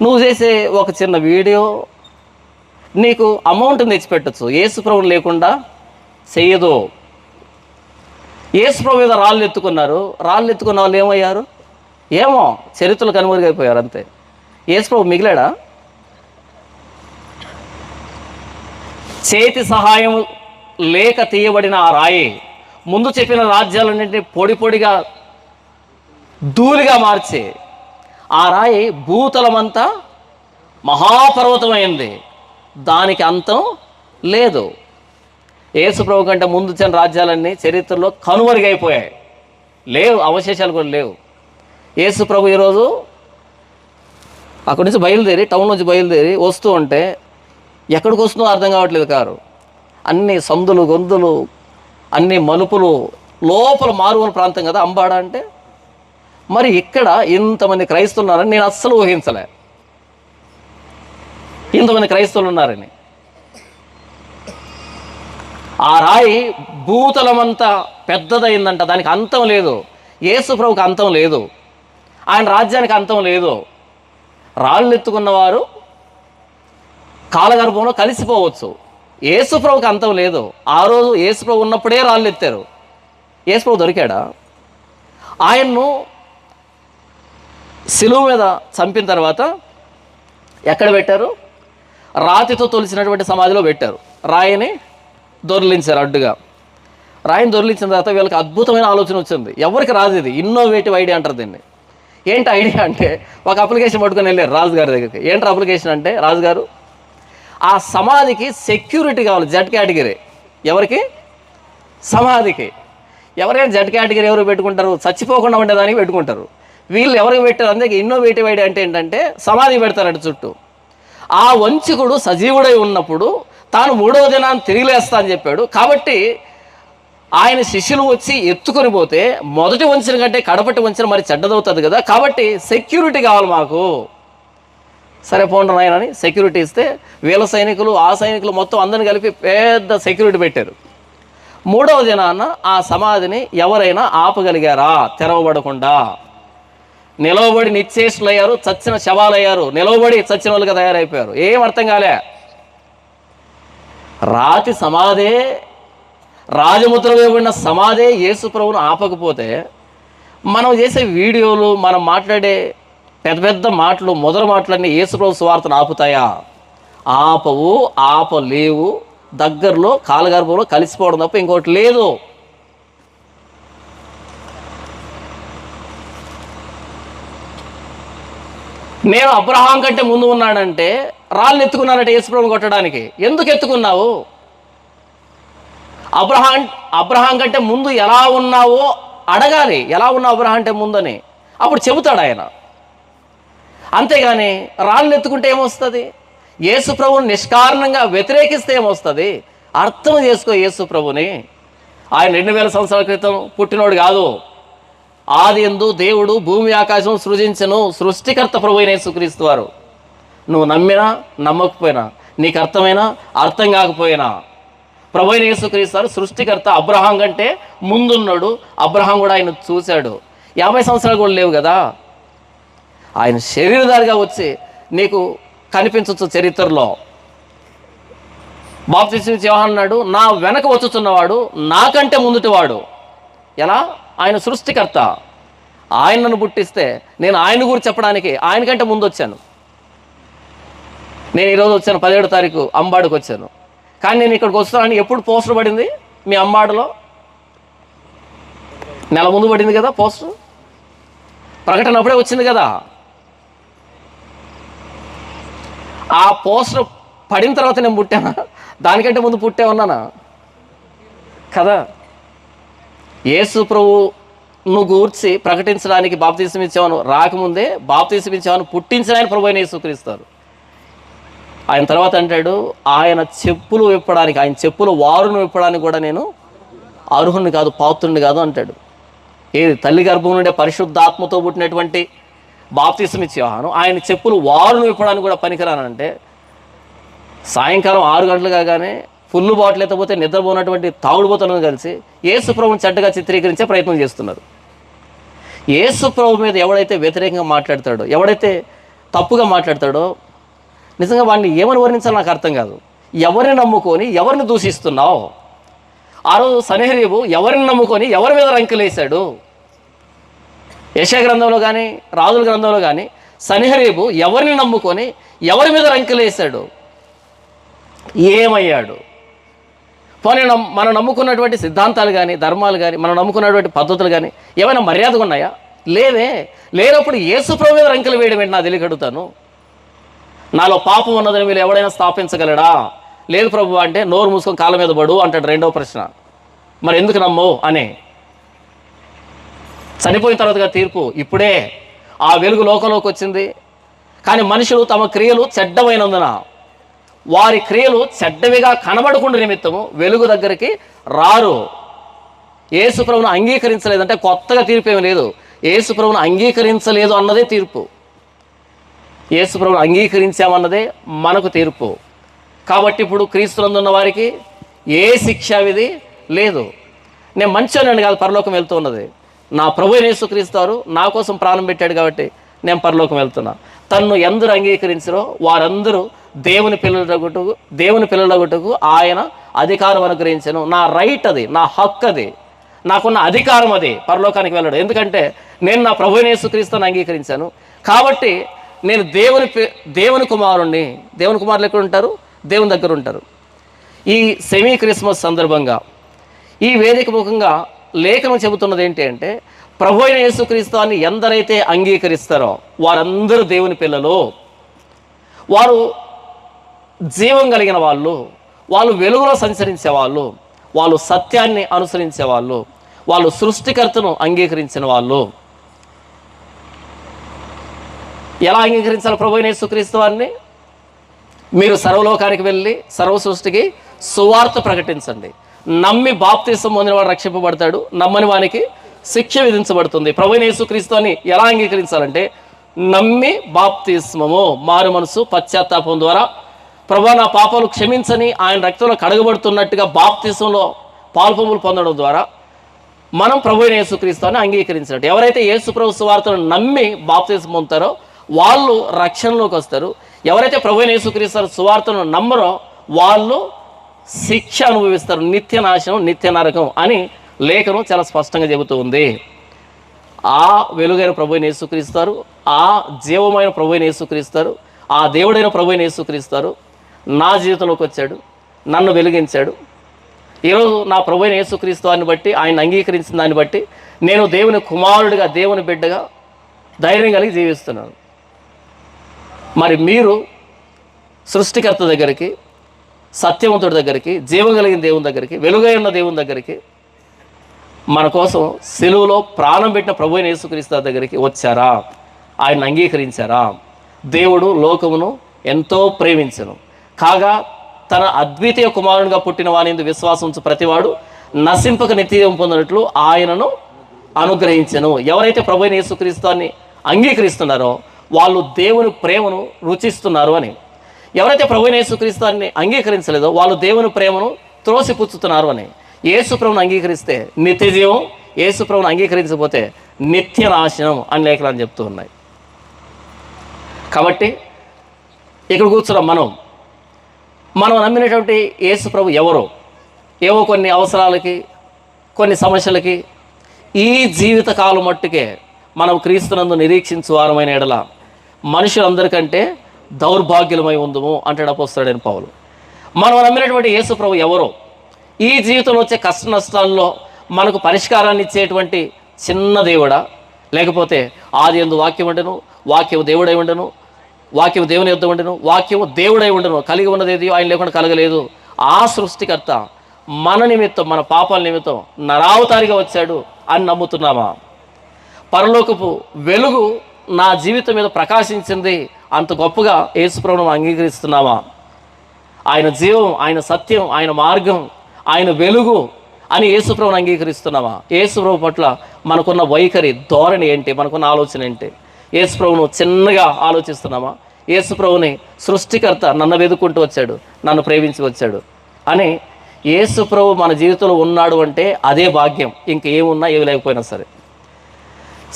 నువ్వు చేసే ఒక చిన్న వీడియో నీకు అమౌంట్ని తెచ్చిపెట్టచ్చు. యేసుప్రభుని లేకుండా చెయ్యదు. యేసుప్రభు మీద రాళ్ళు ఎత్తుకున్నారు. రాళ్ళు ఎత్తుకున్న వాళ్ళు ఏమయ్యారు? ఏమో చరిత్రలు కనుమరుగైపోయారు అంతే. యేసుప్రభు మిగిలాడా? చేతి సహాయం లేక తీయబడిన ఆ రాయి ముందు చెప్పిన రాజ్యాలన్నింటినీ పొడి పొడిగా ధూళిగా మార్చి ఆ రాయి భూతలమంతా మహాపర్వతమైంది. దానికి అంతం లేదు. యేసుప్రభు కంటే ముందు వచ్చిన రాజ్యాలన్నీ చరిత్రలో కనుమరుగైపోయాయి. లేవు, అవశేషాలు కూడా లేవు. యేసుప్రభు ఈరోజు అక్కడి నుంచి బయలుదేరి, టౌన్ నుంచి బయలుదేరి వస్తూ ఉంటే ఎక్కడికి వస్తుందో అర్థం కావట్లేదు కారు. అన్ని సందులు గొంతులు, అన్ని మలుపులు, లోపల మారుమూల ప్రాంతం కదా అంబాడ అంటే. మరి ఇక్కడ ఇంతమంది క్రైస్తవులు ఉన్నారని నేను అస్సలు ఊహించలే. ఇంతమంది క్రైస్తవులు ఉన్నారని. ఆ రాయి భూతలమంతా పెద్దదైందంట. దానికి అంతం లేదు. యేసుప్రభుకి అంతం లేదు. ఆయన రాజ్యానికి అంతం లేదు. రాళ్ళు ఎత్తుకున్నవారు కాలగర్భంలో కలిసిపోవచ్చు. యేసుప్రభుకి అంతం లేదు. ఆ రోజు యేసుప్రభు ఉన్నప్పుడే రాళ్ళు ఎత్తారు. యేసుప్రభు దొరికాడా? ఆయన్ను శిలువ మీద చంపిన తర్వాత ఎక్కడ పెట్టారు? రాతితో తొలిచినటువంటి సమాధిలో పెట్టారు. రాయిని దొర్లించారు అడ్డుగా. రాయిని దొర్లించిన తర్వాత వీళ్ళకి అద్భుతమైన ఆలోచన వచ్చింది. ఎవరికి రాదు ఇది. ఇన్నోవేటివ్ ఐడియా అంటారు దీన్ని. ఏంటి ఐడియా అంటే, ఒక అప్లికేషన్ పట్టుకొని వెళ్ళారు రాజుగారి దగ్గరికి. ఏంటి అప్లికేషన్ అంటే, రాజుగారు ఆ సమాధికి సెక్యూరిటీ కావాలి, జెడ్ కేటగిరీ. ఎవరికి? సమాధికి. ఎవరైనా జెడ్ కేటగిరీ ఎవరు పెట్టుకుంటారు? చచ్చిపోకుండా ఉండేదానికి పెట్టుకుంటారు. వీళ్ళు ఎవరికి పెట్టారు? అందుకే ఇన్నోవేటివ్ ఐడియా అంటే ఏంటంటే, సమాధి పెడతారంట చుట్టూ. ఆ వంచకుడు సజీవుడై ఉన్నప్పుడు తాను 3వ దినాన్ని తిరిగి లేస్తా అని చెప్పాడు. కాబట్టి ఆయన శిష్యులు వచ్చి ఎత్తుకొని పోతే మొదటి వంచన కంటే కడపటి వంచన మరి చెడ్డదవుతుంది కదా. కాబట్టి సెక్యూరిటీ కావాలి మాకు. సరే పోండి నాయనని సెక్యూరిటీ ఇస్తే వీళ్ళ సైనికులు, ఆ సైనికులు మొత్తం అందరిని కలిపి పెద్ద సెక్యూరిటీ పెట్టారు. 3వ దినాన ఆ సమాధిని ఎవరైనా ఆపగలిగారా? తెరవబడకుండా నిలవబడి నిశ్చేష్లయ్యారు, చచ్చిన శవాలయ్యారు. నిలవబడి చచ్చిన వాళ్ళుగా తయారైపోయారు. ఏం అర్థం కాలే. రాతి సమాధే, రాజముద్ర వేయబడిన సమాధే యేసుప్రభువును ఆపకపోతే మనం చేసే వీడియోలు, మనం మాట్లాడే పెద్ద పెద్ద మాటలు, మొదటి మాటలన్నీ యేసుప్రభు సువార్తను ఆపుతాయా? ఆపవు, ఆపలేవు. దగ్గరలో కాలగర్భంలో కలిసిపోవడం తప్ప ఇంకోటి లేదు. నేను అబ్రహాం కంటే ముందు ఉన్నాడంటే రాళ్ళు ఎత్తుకున్నానంటే యేసుప్రభుని కొట్టడానికి. ఎందుకు ఎత్తుకున్నావు? అబ్రహాం కంటే ముందు ఎలా ఉన్నావో అడగాలి. ఎలా ఉన్నావు అబ్రహాం అంటే ముందని, అప్పుడు చెబుతాడు ఆయన. అంతేగాని రాళ్ళు ఎత్తుకుంటే ఏమొస్తుంది? యేసుప్రభుని నిష్కారణంగా వ్యతిరేకిస్తే ఏమొస్తుంది? అర్థం చేసుకో యేసుప్రభుని. ఆయన 2000 సంవత్సరాల క్రితం పుట్టినోడు కాదు. ఆది యందు దేవుడు భూమి ఆకాశం సృజించెను సృష్టికర్త ప్రభు అయిన యేసుక్రీస్తు వారు. నువ్వు నమ్మినా నమ్మకపోయినా, నీకు అర్థమైనా అర్థం కాకపోయినా, ప్రభువైన యేసుక్రీస్తు సృష్టికర్త. అబ్రహాం కంటే ముందున్నాడు. అబ్రహాం కూడా ఆయన చూశాడు. 50 సంవత్సరాలు కూడా లేవు కదా. ఆయన శరీరధారిగా వచ్చి నీకు కనిపించవచ్చు చరిత్రలో. బాప్తిస్మం ఇచ్చే యోహాను అన్నాడు, నా వెనక వచ్చుచున్నవాడు నాకంటే ముందుటివాడు. ఎలా? ఆయన సృష్టికర్త. ఆయన నన్ను పుట్టిస్తే నేను ఆయన గురించి చెప్పడానికి ఆయనకంటే ముందు వచ్చాను. నేను ఈరోజు వచ్చాను, 17వ తారీఖు అంబాడుకు వచ్చాను. కానీ నేను ఇక్కడికి వస్తానని ఎప్పుడు పోస్టర్ పడింది మీ అంబాడులో? నెల ముందు పడింది కదా పోస్టర్. ప్రకటన అప్పుడే వచ్చింది కదా. ఆ పోస్టర్ పడిన తర్వాత నేను పుట్టానా? దానికంటే ముందు పుట్టే ఉన్నానా కదా. యేసు ప్రభువును గూర్చి ప్రకటించడానికి బాప్తిస్మం ఇచ్చేవాను రాకముందే బాప్తిస్మం ఇచ్చేవాను పుట్టించిన ఆయన ప్రభు అయిన యేసుక్రీస్తు. ఆయన తర్వాత అంటాడు, ఆయన చెప్పులు విప్పడానికి, ఆయన చెప్పులు వారును విప్పడానికి కూడా నేను అర్హుని కాదు, పాత్రుని కాదు అంటాడు. ఏది? తల్లి గర్భం నుండే పరిశుద్ధాత్మతో పుట్టినటువంటి బాప్తిస్మం ఇచ్చే యోహాను ఆయన చెప్పులు వారును విప్పడానికి కూడా పనికిరానంటే, సాయంకాలం 6 గంటలు కాగానే ఫుల్ బాటిల్ ఎత్తపోతే నిద్రపోయినటువంటి తాగుడుపోతులను కలిసి యేసు ప్రభువుని చెడ్డగా చిత్రీకరించే ప్రయత్నం చేస్తున్నారు. యేసు ప్రభు మీద ఎవడైతే వ్యతిరేకంగా మాట్లాడతాడో, ఎవడైతే తప్పుగా మాట్లాడతాడో, నిజంగా వాడిని ఏమని వర్ణించాలో నాకు అర్థం కాదు. ఎవరిని నమ్ముకొని ఎవరిని దూషిస్తున్నావు? ఆ రోజు సన్హెరీబు ఎవరిని నమ్ముకొని ఎవరి మీద రంకెలేశాడు? యెషయా గ్రంథంలో కానీ రాజుల గ్రంథంలో కానీ సన్హెరీబు ఎవరిని నమ్ముకొని ఎవరి మీద రంకెలేశాడు? ఏమయ్యాడు? పోనీ మనం నమ్ముకున్నటువంటి సిద్ధాంతాలు కానీ, ధర్మాలు కానీ, మనం నమ్ముకున్నటువంటి పద్ధతులు కానీ ఏమైనా మర్యాదగా ఉన్నాయా? లేదే. లేనప్పుడు యేసు ప్రభు మీద రంకెలు వేయడం ఏంటి? నా తెలియకడుగుతాను. నాలో పాపం ఉన్నదని మీరు ఎవడైనా స్థాపించగలడా? లేదు ప్రభు అంటే నోరు మూసుకొని కాళ్ళ మీద పడు అంటాడు. రెండవ ప్రశ్న, మరి ఎందుకు నమ్మవు అని. చనిపోయిన తర్వాతగా తీర్పు. ఇప్పుడే ఆ వెలుగు లోకంలోకి వచ్చింది. కానీ మనుషులు తమ క్రియలు చెడ్డమైనందున వారి క్రియలు చెడ్డవిగా కనబడకుండా నిమిత్తము వెలుగు దగ్గరికి రారు. యేసు ప్రభువును అంగీకరించలేదంటే కొత్తగా తీర్పు ఏమీ లేదు. యేసు ప్రభువును అంగీకరించలేదు అన్నదే తీర్పు. యేసు ప్రభువును అంగీకరించామన్నదే మనకు తీర్పు. కాబట్టి ఇప్పుడు క్రీస్తునందున్న వారికి ఏ శిక్షా విధి లేదు. నేను మంచివాడిని కాదు పరలోకం వెళ్తూ ఉన్నది. నా ప్రభు యేసుక్రీస్తు వారు నా కోసం ప్రాణం పెట్టాడు కాబట్టి నేను పరలోకం వెళ్తున్నా. తన్ను ఎందరు అంగీకరించారో వారందరూ దేవుని పిల్లలగుటకు ఆయన అధికారం అనుగ్రహించాను. నా రైట్ అది, నా హక్కు అది, నాకున్న అధికారం అది పరలోకానికి వెళ్ళడం. ఎందుకంటే నేను నా ప్రభు యేసుక్రీస్తుని అంగీకరించాను కాబట్టి నేను దేవుని కుమారుణ్ణి. దేవుని కుమారులు ఎక్కడ ఉంటారు? దేవుని దగ్గర ఉంటారు. ఈ సెమీ క్రిస్మస్ సందర్భంగా ఈ వేదిక ముఖంగా లేఖనం చెబుతున్నది ఏంటి అంటే, ప్రభు అయిన యేసుక్రీస్తుని ఎందరైతే అంగీకరిస్తారో వారందరూ దేవుని పిల్లలు. వారు జీవం కలిగిన వాళ్ళు, వాళ్ళు వెలుగులో సంచరించే వాళ్ళు, వాళ్ళు సత్యాన్ని అనుసరించే వాళ్ళు, వాళ్ళు సృష్టికర్తను అంగీకరించిన వాళ్ళు. ఎలా అంగీకరించాలి ప్రభు అయిన యేసుక్రీస్తు వారిని? మీరు సర్వలోకానికి వెళ్ళి సర్వ సృష్టికి సువార్త ప్రకటించండి. నమ్మి బాప్తిసం పొందిన వాడు రక్షింపబడతాడు, నమ్మని వానికి శిక్ష విధించబడుతుంది. ప్రభు అయిన యేసుక్రీస్తుని ఎలా అంగీకరించాలంటే నమ్మి బాప్తిస్మము, మారు మనసు పశ్చాత్తాపం ద్వారా ప్రభు నా పాపాలు క్షమించని ఆయన రక్తంలో కడగబడుతున్నట్టుగా బాప్తిసంలో పాల్పొంగులు పొందడం ద్వారా మనం ప్రభు అయిన యేసుక్రీస్తుని అంగీకరించినట్టు. ఎవరైతే యేసు ప్రభు సువార్తను నమ్మి బాప్తిసం పొందుతారో వాళ్ళు రక్షణలోకి వస్తారు. ఎవరైతే ప్రభు అయిన యేసుక్రీస్తు సువార్తను నమ్మరో వాళ్ళు శిక్ష అనుభవిస్తారు, నిత్య నాశనం, నిత్య నరకం అని లేఖనం చాలా స్పష్టంగా చెబుతూ ఉంది. ఆ వెలుగైన ప్రభు అయిన యేసుక్రీస్తు, ఆ జీవమైన ప్రభు అయిన యేసుక్రీస్తు, ఆ దేవుడైన ప్రభు అయిన యేసుక్రీస్తు నా జీవితంలోకి వచ్చాడు, నన్ను వెలిగించాడు. ఈరోజు నా ప్రభు అయిన యేసుక్రీస్తు వారిని బట్టి, ఆయన అంగీకరించిన దాన్ని బట్టి నేను దేవుని కుమారుడిగా, దేవుని బిడ్డగా ధైర్యం కలిగి జీవిస్తున్నాను. మరి మీరు సృష్టికర్త దగ్గరికి, సత్యవంతుడి దగ్గరికి, జీవం కలిగిన దేవుని దగ్గరికి, వెలుగై ఉన్న దేవుని దగ్గరికి, మన కోసం సిలువలో ప్రాణం పెట్టిన ప్రభు అయిన యేసుక్రీస్తు దగ్గరికి వచ్చారా? ఆయన అంగీకరించారా? దేవుడు లోకమును ఎంతో ప్రేమించెను కాగా తన అద్వితీయ కుమారునిగా పుట్టిన వాని విశ్వాసం ఉంచు ప్రతివాడు నశింపక నిత్యం పొందినట్లు ఆయనను అనుగ్రహించెను. ఎవరైతే ప్రభు అయిన యేసుక్రీస్తుని అంగీకరిస్తున్నారో వాళ్ళు దేవుని ప్రేమను రుచిస్తున్నారు అని. ఎవరైతే ప్రభువైన యేసుక్రీస్తుని అంగీకరించలేదో వాళ్ళు దేవుని ప్రేమను త్రోసిపుచ్చుతున్నారు అని. యేసు ప్రభువును అంగీకరిస్తే నిత్య జీవం, యేసు ప్రభువును అంగీకరించకపోతే నిత్య నాశనం అని లేఖనాలు చెప్తూ ఉన్నాయి. కాబట్టి ఇక్కడ కూర్చున్న మనం నమ్మినటువంటి యేసు ప్రభు ఎవరో, ఏవో కొన్ని అవసరాలకి, కొన్ని సమస్యలకి ఈ జీవితకాలం మట్టుకే మనం క్రీస్తునందు నిరీక్షించు వారమైన ఎడల మనుషులందరికంటే దౌర్భాగ్యులమై ఉందము అంటాడు అపోస్తలుడైన పౌలు. మనం నమ్మినటువంటి యేసు ప్రభు ఎవరో, ఈ జీవితంలో వచ్చే కష్ట నష్టాల్లో మనకు పరిష్కారాన్ని ఇచ్చేటువంటి చిన్న దేవుడా, లేకపోతే ఆది యందు వాక్యం ఉండెను, వాక్యము దేవుడై ఉండెను, వాక్యము దేవుని యొద్ద ఉండెను, వాక్యము దేవుడై ఉండెను, కలిగి ఉన్నది ఏది ఆయన లేకుండా కలగలేదు. ఆ సృష్టికర్త మన నిమిత్తం, మన పాపాల నిమిత్తం నరావతారిగా వచ్చాడు అని నమ్ముతున్నామా? పరలోకపు వెలుగు నా జీవితం మీద ప్రకాశించింది అంత గొప్పగా యేసుప్రభువును అంగీకరిస్తున్నామా? ఆయన జీవం, ఆయన సత్యం, ఆయన మార్గం, ఆయన వెలుగు అని యేసుప్రభువును అంగీకరిస్తున్నామా? యేసుప్రభు పట్ల మనకున్న వైఖరి, ధోరణి ఏంటి? మనకున్న ఆలోచన ఏంటి? యేసుప్రభువును చిన్నగా ఆలోచిస్తున్నామా? యేసుప్రభుని సృష్టికర్త నన్ను వెతుక్కుంటూ వచ్చాడు, నన్ను ప్రేమించి వచ్చాడు అని యేసుప్రభు మన జీవితంలో ఉన్నాడు అంటే అదే భాగ్యం. ఇంకేమున్నా ఏమి లేకపోయినా సరే.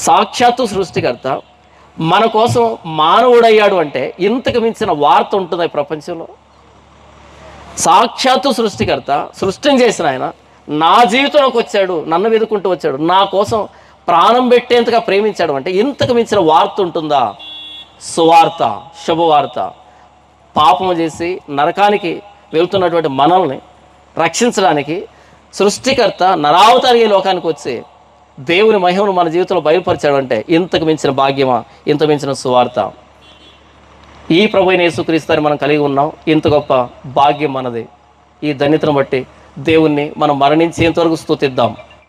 సాక్షాత్తు సృష్టికర్త మన కోసం మానవుడయ్యాడు అంటే ఇంతకు మించిన వార్త ఉంటుంది ఈ ప్రపంచంలో. సాక్షాత్తు సృష్టికర్త, సృష్టిని చేసిన ఆయన నా జీవితంలోకి వచ్చాడు, నన్ను వెతుక్కుంటూ వచ్చాడు, నా కోసం ప్రాణం పెట్టేంతగా ప్రేమించాడు అంటే ఇంతకు మించిన వార్త ఉంటుందా? సువార్త, శుభవార్త. పాపము చేసి నరకానికి వెళ్తున్నటువంటి మనల్ని రక్షించడానికి సృష్టికర్త నరావతారి లోకానికి వచ్చి దేవుని మహిమను మన జీవితంలో బయలుపరిచాడంటే ఇంతకు మించిన భాగ్యమా? ఇంత మించిన సువార్త? ఈ ప్రభువైన యేసుక్రీస్తుని మనం కలిగి ఉన్నాం. ఇంత గొప్ప భాగ్యం మనది. ఈ ధన్యతను బట్టి దేవుణ్ణి మనం మరణించేంతవరకు స్తుతిద్దాం.